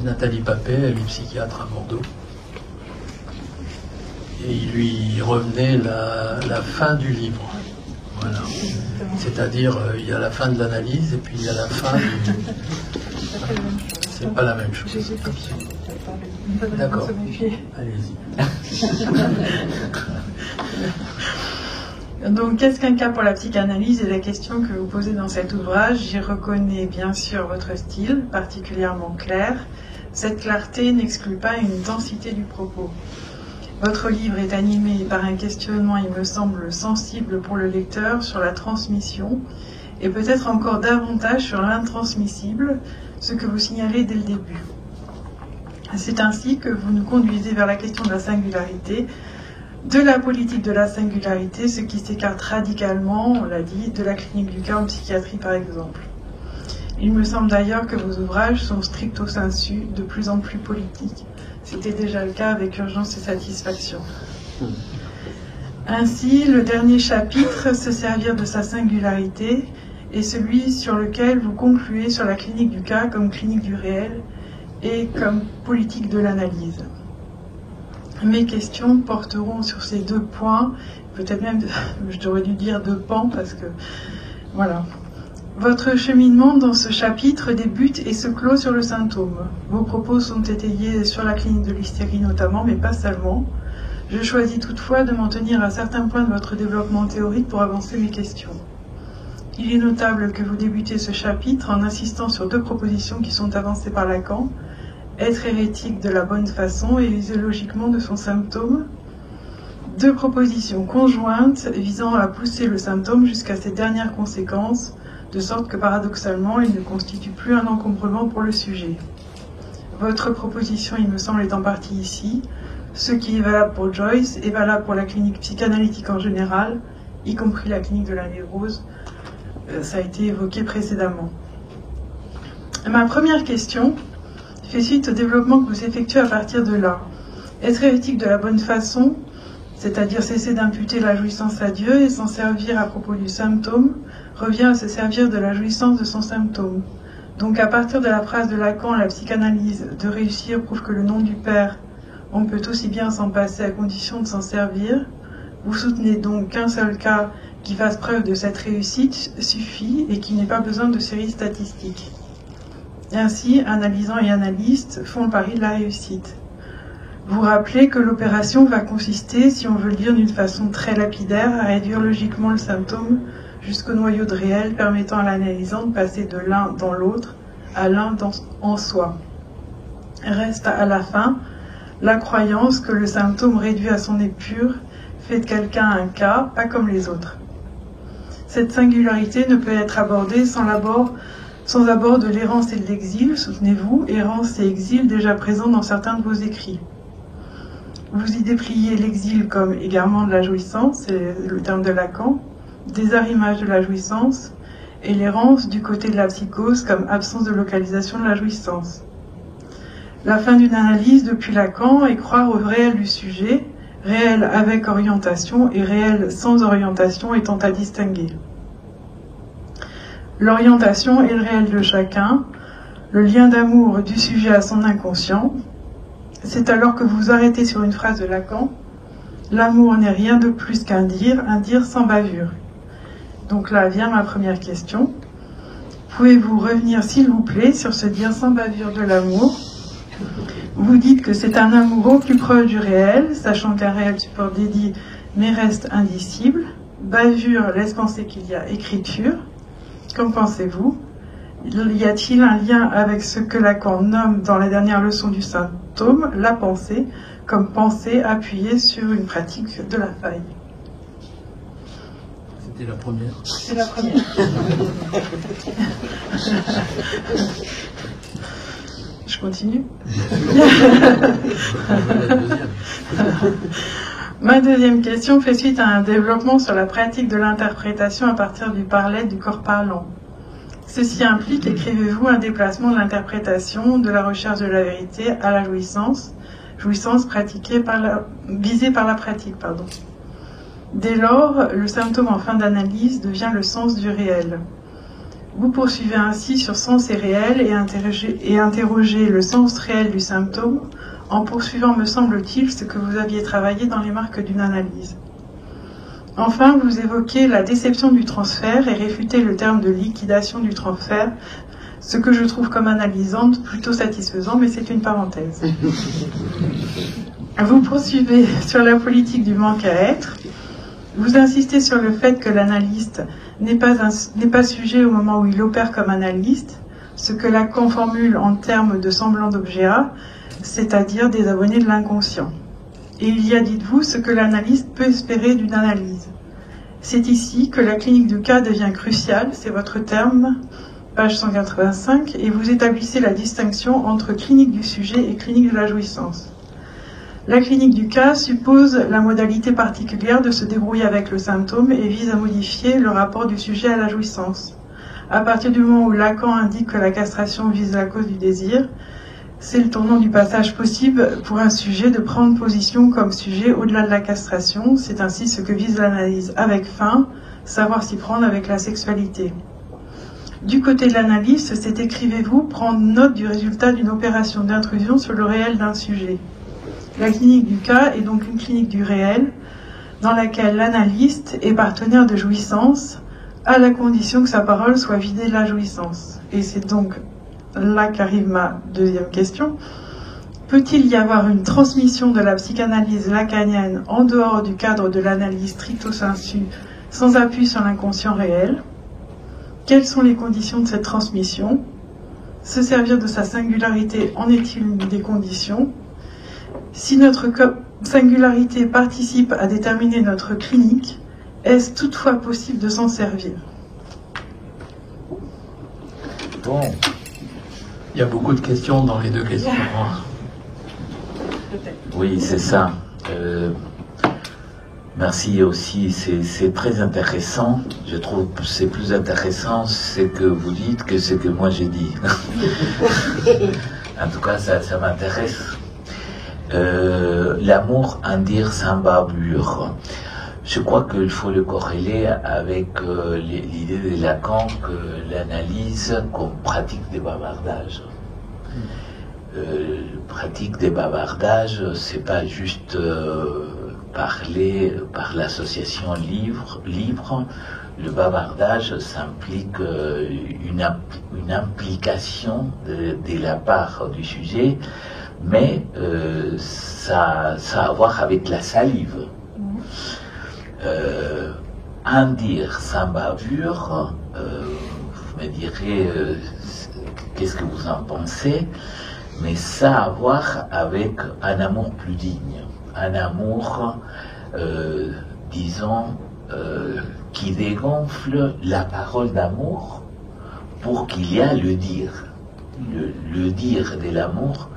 Nathalie Papet, elle est psychiatre à Bordeaux. Et il lui revenait la fin du livre. Voilà. C'est-à-dire, il y a la fin de l'analyse et puis il y a la fin du... C'est pas la même chose. D'accord. Allez-y. Donc, qu'est-ce qu'un cas pour la psychanalyse est la question que vous posez dans cet ouvrage. J'y reconnais bien sûr votre style, particulièrement clair. Cette clarté n'exclut pas une densité du propos. Votre livre est animé par un questionnement, il me semble, sensible pour le lecteur sur la transmission, et peut-être encore davantage sur l'intransmissible, ce que vous signalez dès le début. C'est ainsi que vous nous conduisez vers la question de la singularité, de la politique de la singularité, ce qui s'écarte radicalement, on l'a dit, de la clinique du cas en psychiatrie par exemple. Il me semble d'ailleurs que vos ouvrages sont stricto sensu de plus en plus politiques. C'était déjà le cas avec Urgence et Satisfaction. Ainsi, le dernier chapitre, Se servir de sa singularité, est celui sur lequel vous concluez sur la clinique du cas comme clinique du réel et comme politique de l'analyse. Mes questions porteront sur ces deux points, peut-être même, j'aurais dû dire deux pans, parce que, voilà. Votre cheminement dans ce chapitre débute et se clôt sur le symptôme. Vos propos sont étayés sur la clinique de l'hystérie notamment, mais pas seulement. Je choisis toutefois de m'en tenir à certains points de votre développement théorique pour avancer mes questions. Il est notable que vous débutez ce chapitre en insistant sur deux propositions qui sont avancées par Lacan, être hérétique de la bonne façon et user logiquement de son symptôme. Deux propositions conjointes visant à pousser le symptôme jusqu'à ses dernières conséquences, de sorte que paradoxalement, il ne constitue plus un encombrement pour le sujet. Votre proposition, il me semble, est en partie ici. Ce qui est valable pour Joyce est valable pour la clinique psychanalytique en général, y compris la clinique de la névrose. Ça a été évoqué précédemment. Ma première question fait suite au développement que vous effectuez à partir de là. Être hérétique de la bonne façon, c'est-à-dire cesser d'imputer la jouissance à Dieu et s'en servir à propos du symptôme, revient à se servir de la jouissance de son symptôme. Donc à partir de la phrase de Lacan, la psychanalyse de réussir prouve que le nom du Père, on peut aussi bien s'en passer à condition de s'en servir. Vous soutenez donc qu'un seul cas qui fasse preuve de cette réussite suffit et qu'il n'ait pas besoin de séries statistiques. Ainsi, analysants et analystes font le pari de la réussite. Vous rappelez que l'opération va consister, si on veut le dire d'une façon très lapidaire, à réduire logiquement le symptôme jusqu'au noyau de réel permettant à l'analysant de passer de l'un dans l'autre à l'un en soi. Reste à la fin la croyance que le symptôme réduit à son épure fait de quelqu'un un cas, pas comme les autres. Cette singularité ne peut être abordée sans abord de l'errance et de l'exil, soutenez-vous, errance et exil déjà présents dans certains de vos écrits. Vous y dépliez l'exil comme égarement de la jouissance, c'est le terme de Lacan, désarrimage de la jouissance, et l'errance du côté de la psychose comme absence de localisation de la jouissance. La fin d'une analyse depuis Lacan est croire au réel du sujet, réel avec orientation et réel sans orientation étant à distinguer. L'orientation est le réel de chacun, le lien d'amour du sujet à son inconscient. C'est alors que vous arrêtez sur une phrase de Lacan, l'amour n'est rien de plus qu'un dire sans bavure. Donc là vient ma première question. Pouvez-vous revenir s'il vous plaît sur ce dire sans bavure de l'amour ? Vous dites que c'est un amour au plus proche du réel, sachant qu'un réel support dédié mais reste indicible. Bavure laisse penser qu'il y a écriture. Qu'en pensez-vous ? Y a-t-il un lien avec ce que Lacan nomme dans la dernière leçon du symptôme, la pensée, comme pensée appuyée sur une pratique de la faille ? C'était la première. C'est la première. Je continue. Ma deuxième question fait suite à un développement sur la pratique de l'interprétation à partir du parler du corps parlant. Ceci implique, écrivez-vous, un déplacement de l'interprétation de la recherche de la vérité à la jouissance visée par la pratique. Dès lors, le symptôme en fin d'analyse devient le sens du réel. Vous poursuivez ainsi sur sens et réel et interrogez le sens réel du symptôme en poursuivant, me semble-t-il, ce que vous aviez travaillé dans les marques d'une analyse. Enfin, vous évoquez la déception du transfert et réfutez le terme de liquidation du transfert, ce que je trouve comme analysante plutôt satisfaisant, mais c'est une parenthèse. Vous poursuivez sur la politique du manque à être Vous insistez sur le fait que l'analyste n'est pas sujet au moment où il opère comme analyste, ce que Lacan formule en termes de semblant d'objet A, c'est-à-dire des abonnés de l'inconscient. Et il y a, dites-vous, ce que l'analyste peut espérer d'une analyse. C'est ici que la clinique du cas devient cruciale, c'est votre terme, page 185, et vous établissez la distinction entre clinique du sujet et clinique de la jouissance. La clinique du cas suppose la modalité particulière de se débrouiller avec le symptôme et vise à modifier le rapport du sujet à la jouissance. À partir du moment où Lacan indique que la castration vise la cause du désir, c'est le tournant du passage possible pour un sujet de prendre position comme sujet au-delà de la castration. C'est ainsi ce que vise l'analyse avec fin, savoir s'y prendre avec la sexualité. Du côté de l'analyste, c'est, écrivez-vous, prendre note du résultat d'une opération d'intrusion sur le réel d'un sujet. La clinique du cas est donc une clinique du réel, dans laquelle l'analyste est partenaire de jouissance, à la condition que sa parole soit vidée de la jouissance. Et c'est donc là qu'arrive ma deuxième question. Peut-il y avoir une transmission de la psychanalyse lacanienne en dehors du cadre de l'analyse stricto sensu, sans appui sur l'inconscient réel? Quelles sont les conditions de cette transmission? Se servir de sa singularité en est-il une des conditions? Si notre singularité participe à déterminer notre clinique, est-ce toutefois possible de s'en servir? Bon. Il y a beaucoup de questions dans les deux questions. Oui, c'est ça. Merci aussi, c'est très intéressant. Je trouve que c'est plus intéressant ce que vous dites que ce que moi j'ai dit. En tout cas, ça m'intéresse. L'amour en dire sans bavure. Je crois qu'il faut le corréler avec l'idée de Lacan que l'analyse comme pratique des bavardages. Pratique des bavardages, c'est pas juste parler par l'association libre. Le bavardage, ça implique une implication de la part du sujet, mais ça a à voir avec la salive. En dire sans bavure, vous me direz qu'est-ce que vous en pensez, mais ça a à voir avec un amour plus digne, un amour, disons, qui dégonfle la parole d'amour pour qu'il y ait le dire. Le dire de l'amour,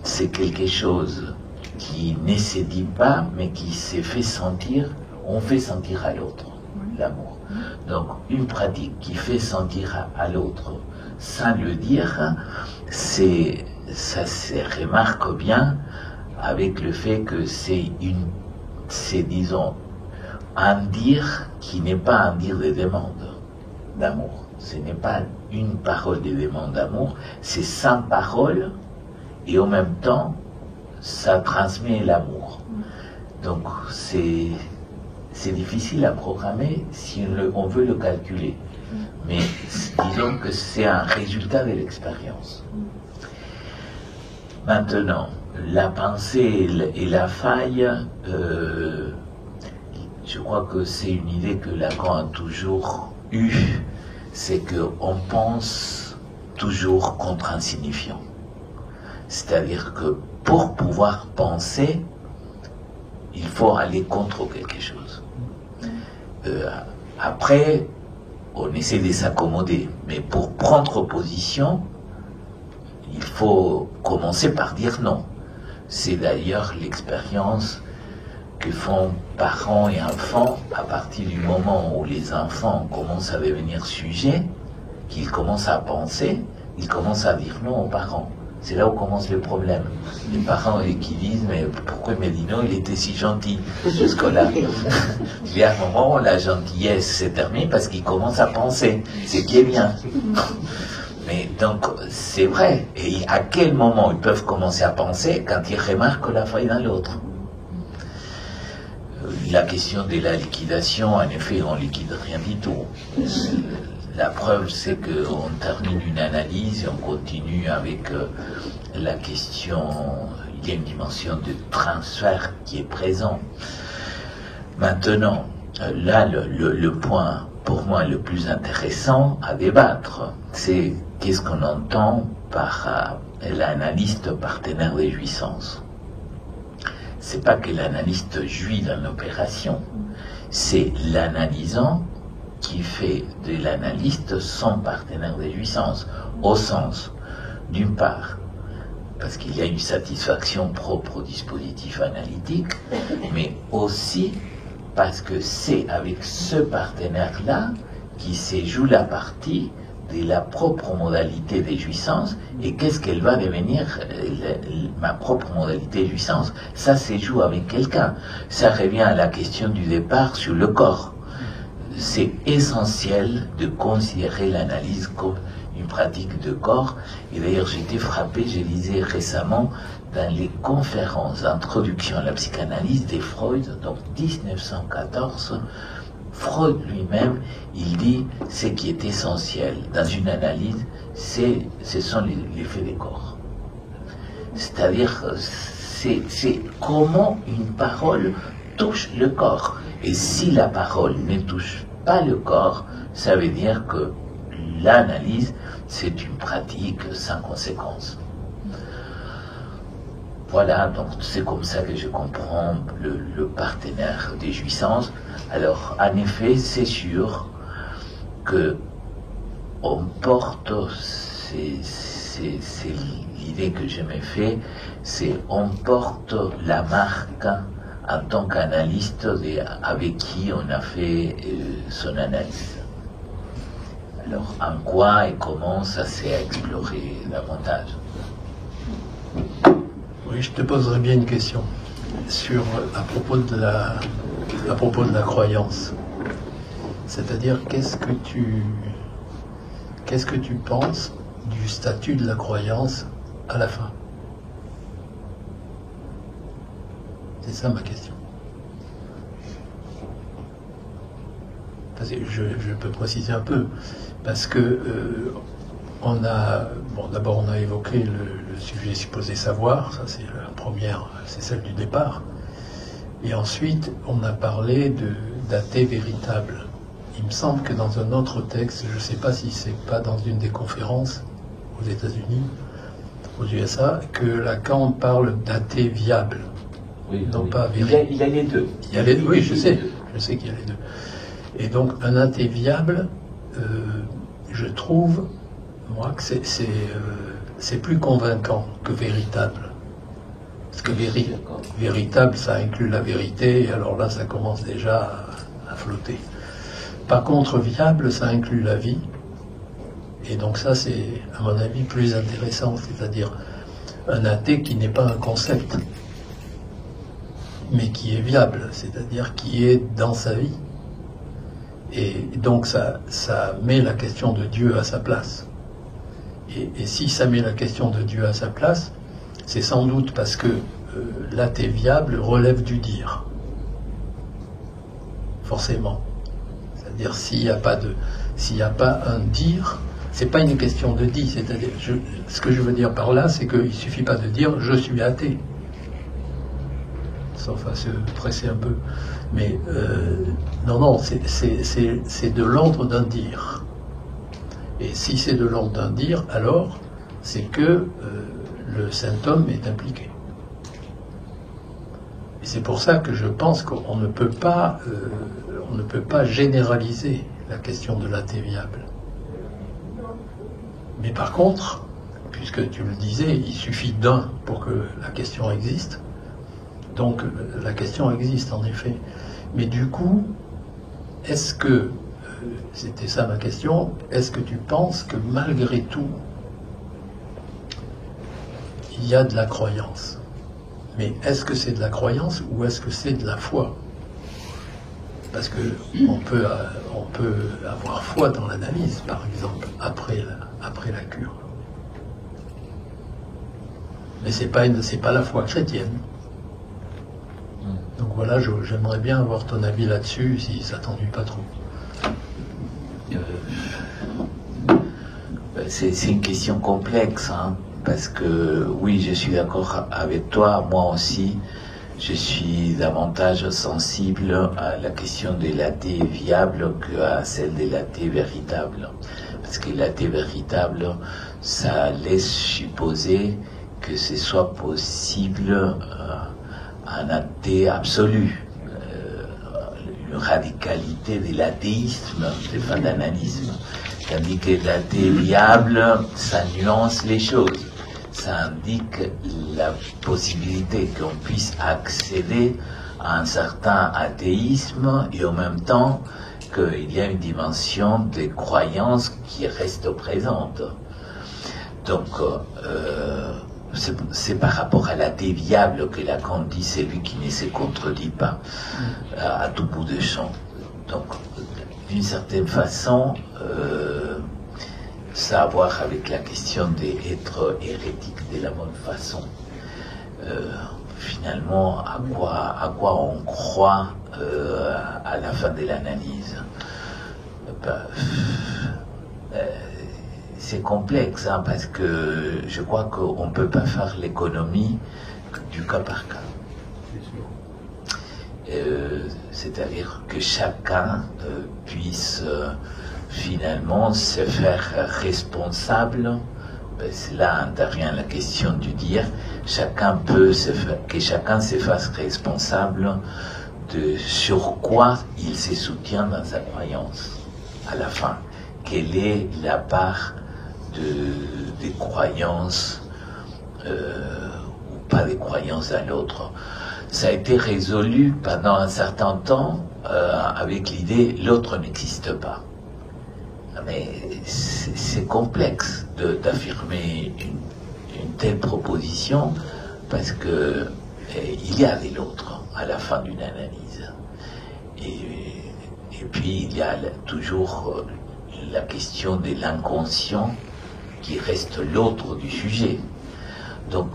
c'est quelque chose qui ne se dit pas, mais qui s'est fait sentir. On fait sentir à l'autre l'amour. Donc, une pratique qui fait sentir à l'autre sans le dire, ça se remarque bien avec le fait que c'est disons, un dire qui n'est pas un dire de demande d'amour. Ce n'est pas une parole de demande d'amour, c'est sans parole et en même temps, ça transmet l'amour. Donc, c'est difficile à programmer si on veut le calculer. Mais disons que c'est un résultat de l'expérience. Maintenant, la pensée et la faille, je crois que c'est une idée que Lacan a toujours eue, c'est qu'on pense toujours contre un signifiant. C'est-à-dire que pour pouvoir penser, il faut aller contre quelque chose. Après, on essaie de s'accommoder, mais pour prendre position, il faut commencer par dire non. C'est d'ailleurs l'expérience que font parents et enfants à partir du moment où les enfants commencent à devenir sujets, qu'ils commencent à penser, ils commencent à dire non aux parents. C'est là où commence le problème. Les parents qui disent, mais pourquoi il m'a dit non, il était si gentil jusque-là. Il y a un moment où la gentillesse s'est terminée parce qu'il commence à penser, ce qui est bien. Mais donc, c'est vrai. Et à quel moment ils peuvent commencer à penser? Quand ils remarquent la faille dans l'autre. La question de la liquidation, en effet, on ne liquide rien du tout. La preuve, c'est qu'on termine une analyse et on continue avec la question, il y a une dimension de transfert qui est présente. Maintenant, là, le point pour moi le plus intéressant à débattre, c'est qu'est-ce qu'on entend par l'analyste partenaire des jouissances. C'est pas que l'analyste jouit dans l'opération, c'est l'analysant qui fait de l'analyste son partenaire des jouissances, au sens, d'une part, parce qu'il y a une satisfaction propre au dispositif analytique, mais aussi parce que c'est avec ce partenaire-là qui se joue la partie de la propre modalité des jouissances et qu'est-ce qu'elle va devenir ma propre modalité de jouissance. Ça se joue avec quelqu'un. Ça revient à la question du départ sur le corps. C'est essentiel de considérer l'analyse comme une pratique de corps. Et d'ailleurs, j'étais frappé, je lisais récemment dans les conférences d'introduction à la psychanalyse de Freud, donc 1914, Freud lui-même, il dit ce qui est essentiel dans une analyse, ce sont les faits des corps. C'est-à-dire, c'est comment une parole touche le corps. Et si la parole ne touche pas le corps, ça veut dire que l'analyse, c'est une pratique sans conséquence. Voilà, donc c'est comme ça que je comprends le partenaire des jouissances. Alors, en effet, c'est sûr que on porte, c'est l'idée que je me fais, c'est on porte la marque en tant qu'analyste avec qui on a fait son analyse. Alors, en quoi et comment ça s'est exploré davantage? Oui, je te poserai bien une question à propos de la croyance. C'est-à-dire, qu'est-ce que tu penses du statut de la croyance à la fin? C'est ça ma question. Je peux préciser un peu, parce que d'abord on a évoqué le sujet supposé savoir, ça c'est la première, c'est celle du départ, et ensuite on a parlé d'athée véritable. Il me semble que dans un autre texte, je ne sais pas si c'est pas dans une des conférences aux États-Unis, aux USA, que Lacan parle d'athée viable, oui, non oui. pas véritable. Il y a les deux. Oui, je sais qu'il y a les deux. Et donc un athée viable, je trouve, moi, que c'est plus convaincant que véritable. Parce que véritable, ça inclut la vérité, et alors là, ça commence déjà à flotter. Par contre, viable, ça inclut la vie. Et donc ça, c'est, à mon avis, plus intéressant. C'est-à-dire un athée qui n'est pas un concept, mais qui est viable, c'est-à-dire qui est dans sa vie. Et donc ça met la question de Dieu à sa place. Et si ça met la question de Dieu à sa place, c'est sans doute parce que l'athée viable relève du dire. Forcément. C'est-à-dire s'il n'y a pas un dire, c'est pas une question de dit. C'est-à-dire, ce que je veux dire par là, c'est qu'il ne suffit pas de dire je suis athée. Sauf à se presser un peu. Mais non, c'est de l'ordre d'un dire. Et si c'est de l'ordre d'un dire, alors c'est que le symptôme est impliqué. Et c'est pour ça que je pense qu'on ne peut pas généraliser la question de l'athée viable. Mais par contre, puisque tu le disais, il suffit d'un pour que la question existe. Donc la question existe en effet. Mais du coup, est-ce que, c'était ça ma question, est-ce que tu penses que malgré tout, il y a de la croyance? Mais est-ce que c'est de la croyance ou est-ce que c'est de la foi? Parce que on peut avoir foi dans l'analyse, par exemple, après la cure. Mais c'est pas la foi chrétienne. Donc voilà, j'aimerais bien avoir ton avis là-dessus, si ça t'ennuie pas trop. C'est une question complexe, hein, parce que oui, je suis d'accord avec toi, moi aussi, je suis davantage sensible à la question de l'athée viable qu'à celle de l'athée véritable. Parce que l'athée véritable, ça laisse supposer que ce soit possible un athée absolu. Une radicalité de l'athéisme, de fandanalisme. Tandis que l'athée viable, ça nuance les choses. Ça indique la possibilité qu'on puisse accéder à un certain athéisme et en même temps qu'il y a une dimension de croyance qui reste présente. Donc, c'est par rapport à l'athée viable que Lacan dit c'est lui qui ne se contredit pas à tout bout de champ. Donc, d'une certaine façon, ça a à voir avec la question d'être hérétique de la bonne façon. Finalement, à quoi on croit à la fin de l'analyse. C'est complexe, hein, parce que je crois qu'on ne peut pas faire l'économie du cas par cas. C'est-à-dire que chacun puisse finalement se faire responsable. Là intervient la question du dire. Que chacun se fasse responsable de sur quoi il se soutient dans sa croyance. À la fin, quelle est la part des croyances ou pas des croyances à l'autre. Ça a été résolu pendant un certain temps avec l'idée l'autre n'existe pas. Mais c'est complexe d'affirmer une telle proposition parce que il y a de l'autre à la fin d'une analyse. Et puis il y a toujours la question de l'inconscient qui reste l'autre du sujet. Donc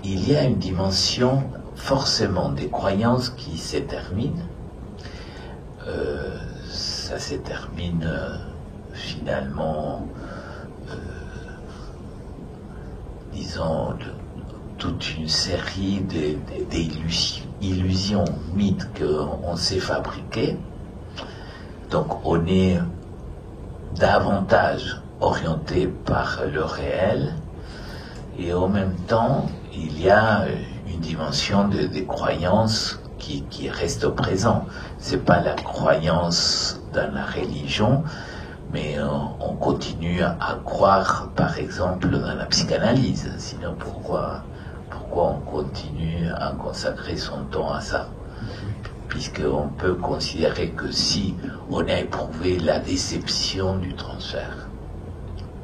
il y a une dimension forcément des croyances qui se terminent. Ça se termine finalement, disons, toute une série d'illusions, mythes qu'on s'est fabriqués. Donc on est davantage orienté par le réel et en même temps il y a une dimension des croyances qui reste au présent. C'est pas la croyance dans la religion, mais on continue à croire par exemple dans la psychanalyse. Sinon pourquoi on continue à consacrer son temps à ça? Puisqu'on peut considérer que si on a éprouvé la déception du transfert,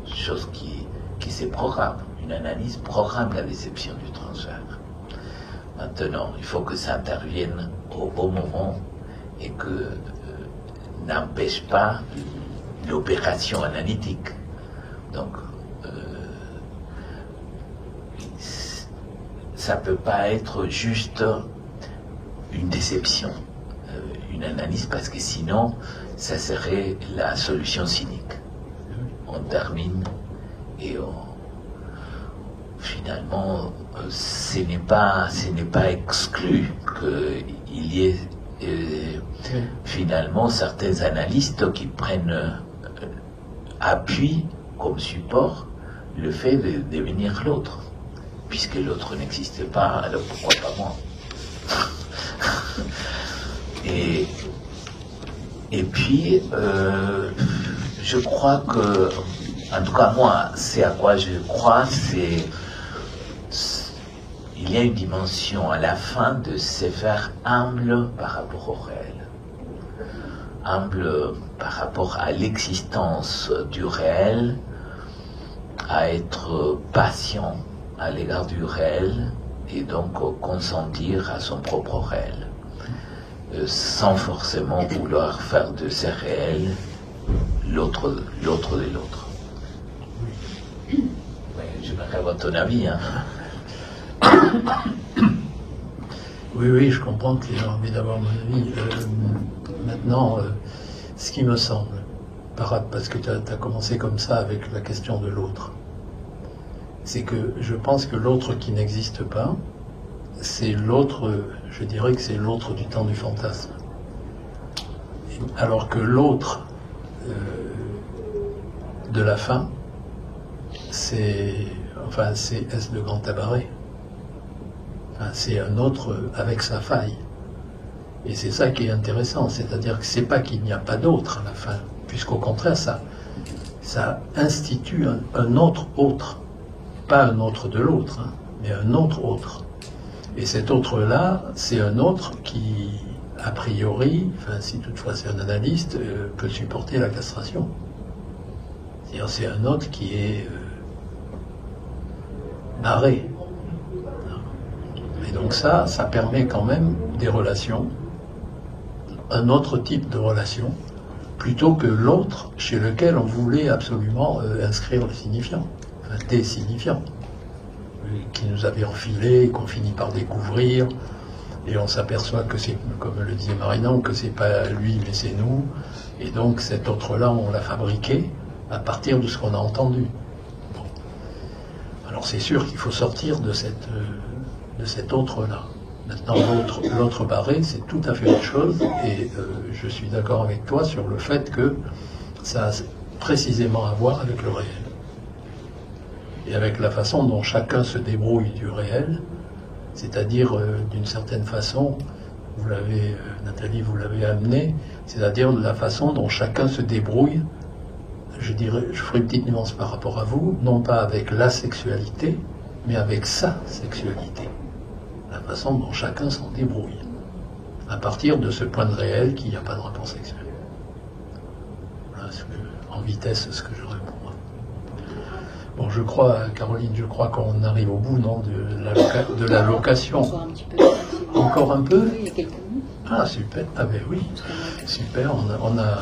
chose qui se programme, une analyse programme la déception du transfert. Maintenant, il faut que ça intervienne au bon moment et que n'empêche pas l'opération analytique. Donc, ça ne peut pas être juste une déception, une analyse, parce que sinon, ça serait la solution cynique. On termine et finalement, ce n'est pas exclu qu'il y ait finalement certains analystes qui prennent appui comme support le fait de devenir l'autre. Puisque l'autre n'existe pas, alors pourquoi pas moi? Et puis, je crois que, en tout cas moi, c'est à quoi je crois, il y a une dimension à la fin de se faire humble par rapport au réel. Humble par rapport à l'existence du réel, à être patient à l'égard du réel et donc consentir à son propre réel, sans forcément vouloir faire de ce réel l'autre de l'autre. J'aimerais avoir ton avis. Hein. Oui, je comprends que tu as envie d'avoir mon avis. Maintenant, ce qui me semble, parce que tu as commencé comme ça avec la question de l'autre, c'est que je pense que l'autre qui n'existe pas, c'est l'autre, je dirais que c'est l'autre du temps du fantasme. Alors que l'autre de la fin, c'est S de grand cabaret. Enfin, c'est un autre avec sa faille. Et c'est ça qui est intéressant, c'est-à-dire que c'est pas qu'il n'y a pas d'autre à la fin, puisqu'au contraire, ça institue un autre, pas un autre de l'autre, hein, mais un autre. Et cet autre-là, c'est un autre qui, a priori, enfin, si toutefois c'est un analyste, peut supporter la castration. C'est-à-dire c'est un autre qui est barré. Et donc ça permet quand même des relations, un autre type de relation, plutôt que l'autre chez lequel on voulait absolument inscrire le signifiant, enfin, des signifiants, qui nous avaient enfilés, qu'on finit par découvrir, et on s'aperçoit que c'est, comme le disait Marinon, que c'est pas lui mais c'est nous, et donc cet autre-là on l'a fabriqué à partir de ce qu'on a entendu. Bon. Alors c'est sûr qu'il faut sortir de cet autre-là. Maintenant, l'autre barré, c'est tout à fait autre chose, et je suis d'accord avec toi sur le fait que ça a précisément à voir avec le réel. Et avec la façon dont chacun se débrouille du réel, c'est-à-dire d'une certaine façon, vous l'avez, Nathalie, vous l'avez amené, c'est-à-dire de la façon dont chacun se débrouille, je ferai une petite nuance par rapport à vous, non pas avec la sexualité, mais avec sa sexualité. La façon dont chacun s'en débrouille, à partir de ce point de réel qu'il n'y a pas de rapport sexuel. Voilà, en vitesse, ce que je réponds. Bon, je crois, Caroline, qu'on arrive au bout, non, de la location. Encore un peu. Oui, il y a quelques minutes. Ah, super. Ah ben oui, super. On a...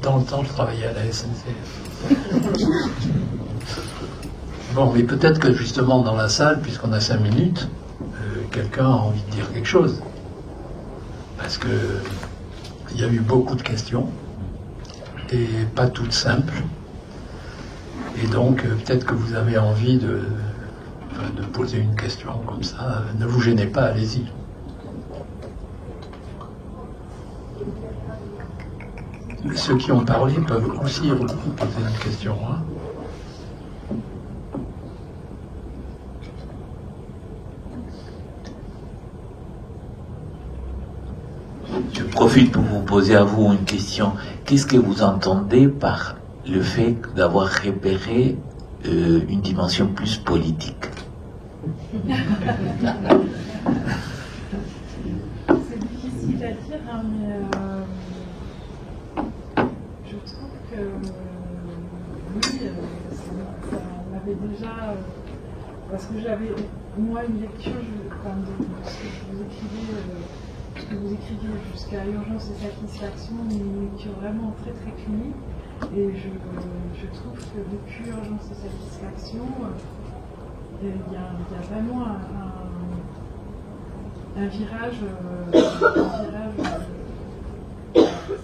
Dans le temps, je travaillais à la SNCF. Bon, mais peut-être que justement dans la salle, puisqu'on a 5 minutes, quelqu'un a envie de dire quelque chose. Parce que il y a eu beaucoup de questions, et pas toutes simples. Et donc, peut-être que vous avez envie de poser une question comme ça. Ne vous gênez pas, allez-y. Ceux qui ont parlé peuvent aussi poser une question. Hein. Je profite pour vous poser à vous une question. Qu'est-ce que vous entendez par le fait d'avoir repéré une dimension plus politique? C'est difficile à dire, hein, mais je trouve que oui, ça m'avait déjà... parce que j'avais, moi, une lecture de ce que vous écriviez jusqu'à Urgence et Satisfaction, une lecture vraiment très très clinique. Et je trouve que depuis Urgence et Satisfaction, il y a vraiment un virage.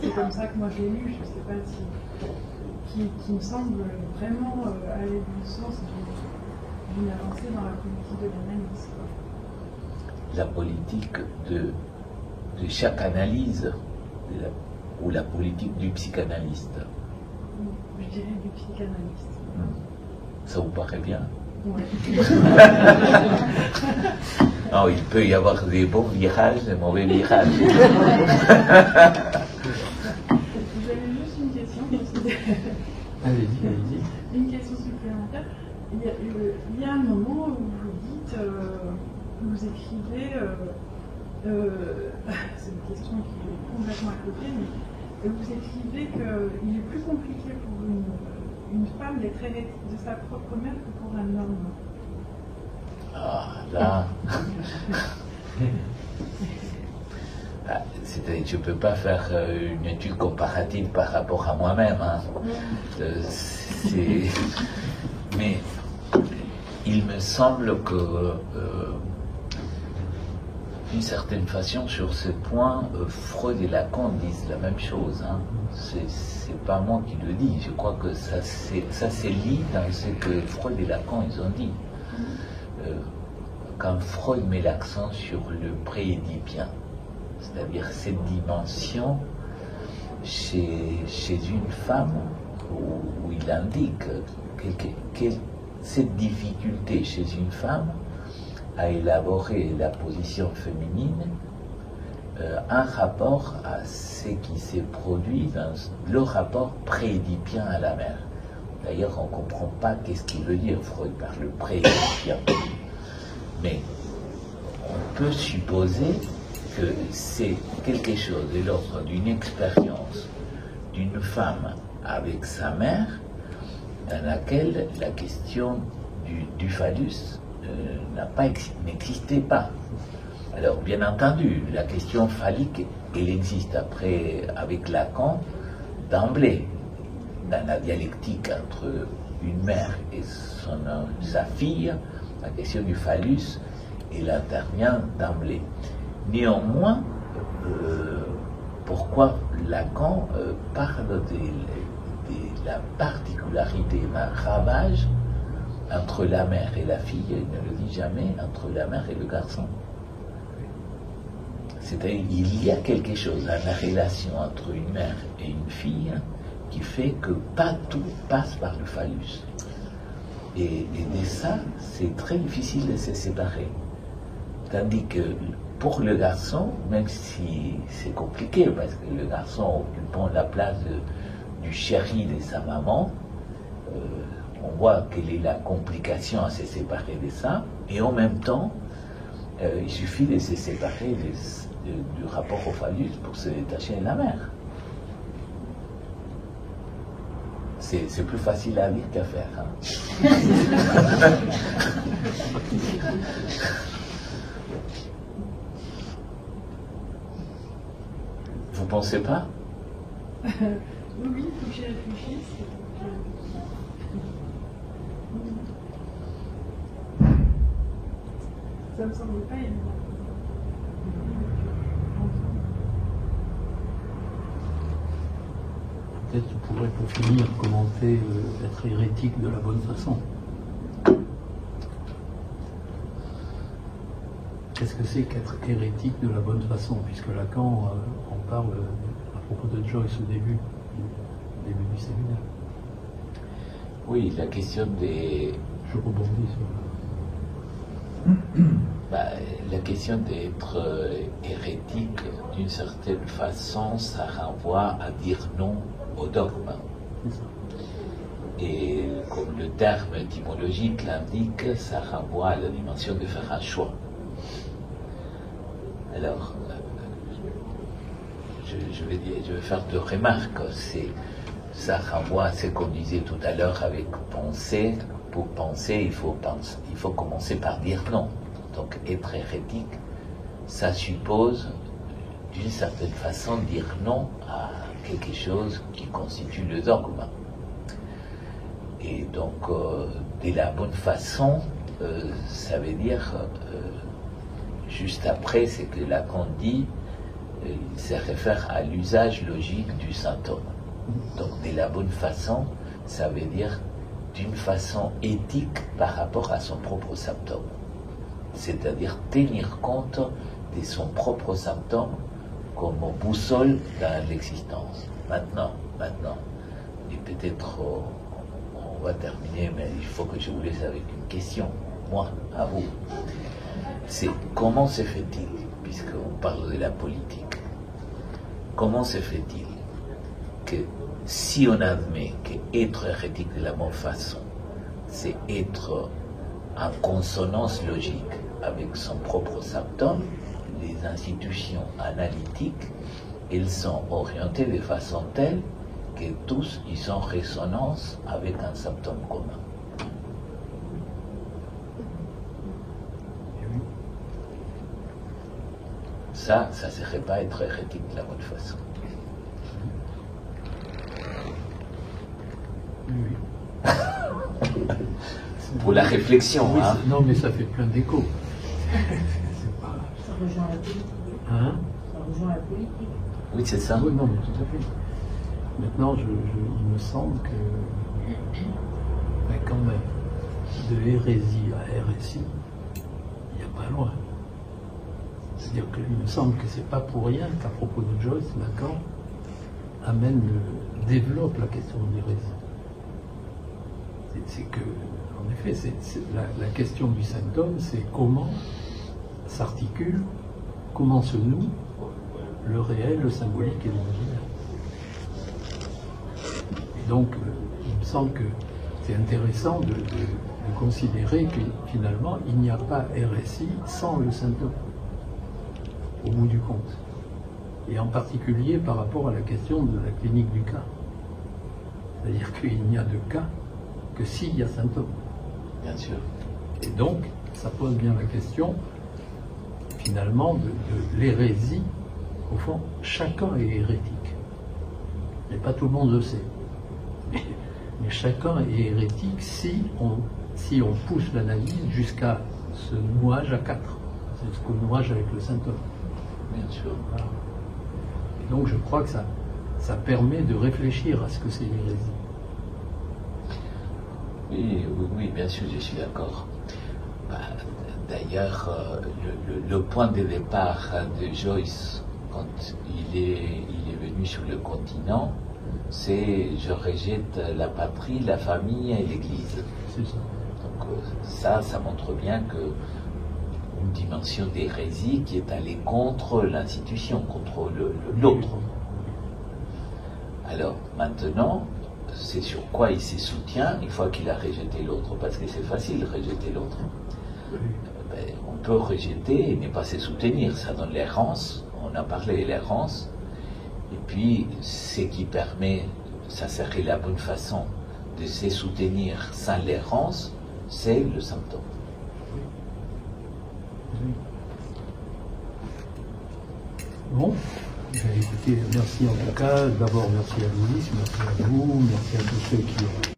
C'est comme ça que moi j'ai lu, je ne sais pas si. Qui me semble vraiment aller dans le sens d'une avancée dans la politique de l'analyse. La politique de chaque analyse, ou la politique du psychanalyste? Je dirais du psychanalyste. Ça vous paraît bien? Oui. Non, il peut y avoir des bons virages, des mauvais virages. Vous avez juste une question. Allez-y. Une question supplémentaire. Il y a un moment où vous dites, vous écrivez, c'est une question qui est complètement à côté, mais vous écrivez qu'il est plus compliqué pour une femme d'être héritée de sa propre mère que pour un homme. Ah, là. Je ne peux pas faire une étude comparative par rapport à moi-même. Hein. Mais il me semble que, d'une certaine façon, sur ce point, Freud et Lacan disent la même chose. Hein. C'est pas moi qui le dis. Je crois que ça s'est lié dans ce que Freud et Lacan ils ont dit. quand Freud met l'accent sur le préédipien, c'est-à-dire cette dimension chez une femme où il indique cette difficulté chez une femme à élaborer la position féminine en rapport à ce qui s'est produit dans le rapport préédipien à la mère. D'ailleurs, on ne comprend pas qu'est-ce qu'il veut dire Freud par le préédipien. Mais on peut supposer que c'est quelque chose de l'ordre d'une expérience d'une femme avec sa mère dans laquelle la question du phallus n'existait pas. Alors, bien entendu, la question phallique, elle existe après, avec Lacan, d'emblée, dans la dialectique entre une mère et sa fille, la question du phallus, elle intervient d'emblée. Néanmoins, pourquoi Lacan parle de la particularité d'un ravage entre la mère et la fille, il ne le dit jamais, entre la mère et le garçon. C'est-à-dire il y a quelque chose dans la relation entre une mère et une fille qui fait que pas tout passe par le phallus. Et de ça, c'est très difficile de se séparer. Tandis que pour le garçon, même si c'est compliqué, parce que le garçon occupant la place du chéri de sa maman, on voit quelle est la complication à se séparer de ça, et en même temps, il suffit de se séparer du rapport au phallus pour se détacher de la mère. C'est plus facile à dire qu'à faire. Hein. Vous pensez pas? Oui, il faut que j'y réfléchisse. Ça me semble pas évident. Peut-être tu pourrais pour finir commenter être hérétique de la bonne façon. Qu'est-ce que c'est qu'être hérétique de la bonne façon? Puisque Lacan en parle à propos de Joyce au début du séminaire. Oui, la question des... Je rebondis sur la question d'être hérétique, d'une certaine façon, ça renvoie à dire non au dogme. Et comme le terme étymologique l'indique, ça renvoie à la dimension de faire un choix. Alors, je vais faire deux remarques. Ça renvoie à ce qu'on disait tout à l'heure avec penser. Pour penser, il faut commencer par dire non. Donc, être hérétique, ça suppose, d'une certaine façon, dire non à quelque chose qui constitue le dogme. Et donc, de la bonne façon, ça veut dire, juste après, c'est que Lacan dit, il se réfère à l'usage logique du symptôme. Donc, de la bonne façon, ça veut dire d'une façon éthique par rapport à son propre symptôme. C'est-à-dire tenir compte de son propre symptôme comme boussole dans l'existence. Maintenant, et peut-être on va terminer, mais il faut que je vous laisse avec une question, moi, à vous. C'est comment se fait-il, puisqu'on parle de la politique, comment se fait-il que si on admet qu'être hérétique de la bonne façon, c'est être en consonance logique avec son propre symptôme, les institutions analytiques, elles sont orientées de façon telle que tous ils sont en résonance avec un symptôme commun. Ça ne serait pas être hérétique de la bonne façon. Oui. Pour la réflexion, oui, hein. Non, mais ça fait plein d'échos. Ça rejoint la politique. Hein? Ça rejoint la politique. Oui, c'est ça. Oui, non, mais tout à fait. Maintenant, il me semble que, quand même, de hérésie à hérésie, il n'y a très loin. C'est-à-dire qu'il me semble que c'est pas pour rien qu'à propos de Joyce, Lacan développe la question de l'hérésie. C'est que, en effet, la question du symptôme, c'est comment s'articule, comment se noue le réel, le symbolique et l'imaginaire. Et donc, il me semble que c'est intéressant de considérer que finalement, il n'y a pas RSI sans le symptôme, au bout du compte. Et en particulier par rapport à la question de la clinique du cas. C'est-à-dire qu'il n'y a de cas que s'il y a symptômes. Bien sûr. Et donc, ça pose bien la question, finalement, de l'hérésie. Au fond, chacun est hérétique. Et pas tout le monde le sait. Mais chacun est hérétique si on pousse l'analyse jusqu'à ce nouage à 4. C'est ce que nouage avec le symptôme. Bien sûr. Voilà. Et donc je crois que ça permet de réfléchir à ce que c'est l'hérésie. Oui, bien sûr, je suis d'accord. D'ailleurs, le point de départ de Joyce, quand il est venu sur le continent, c'est « je rejette la patrie, la famille et l'Église ». C'est ça. Donc ça montre bien que une dimension d'hérésie qui est allée contre l'institution, contre l'autre. Alors maintenant, c'est sur quoi il se soutient une fois qu'il a rejeté l'autre, parce que c'est facile de rejeter l'autre. On peut rejeter et ne pas se soutenir, ça donne l'errance, on a parlé de l'errance, et puis ce qui permet, ça serait la bonne façon de se soutenir sans l'errance, c'est le symptôme. Bon, écoutez, merci en tout cas. D'abord, merci à Louis, merci à vous, merci à tous ceux qui ont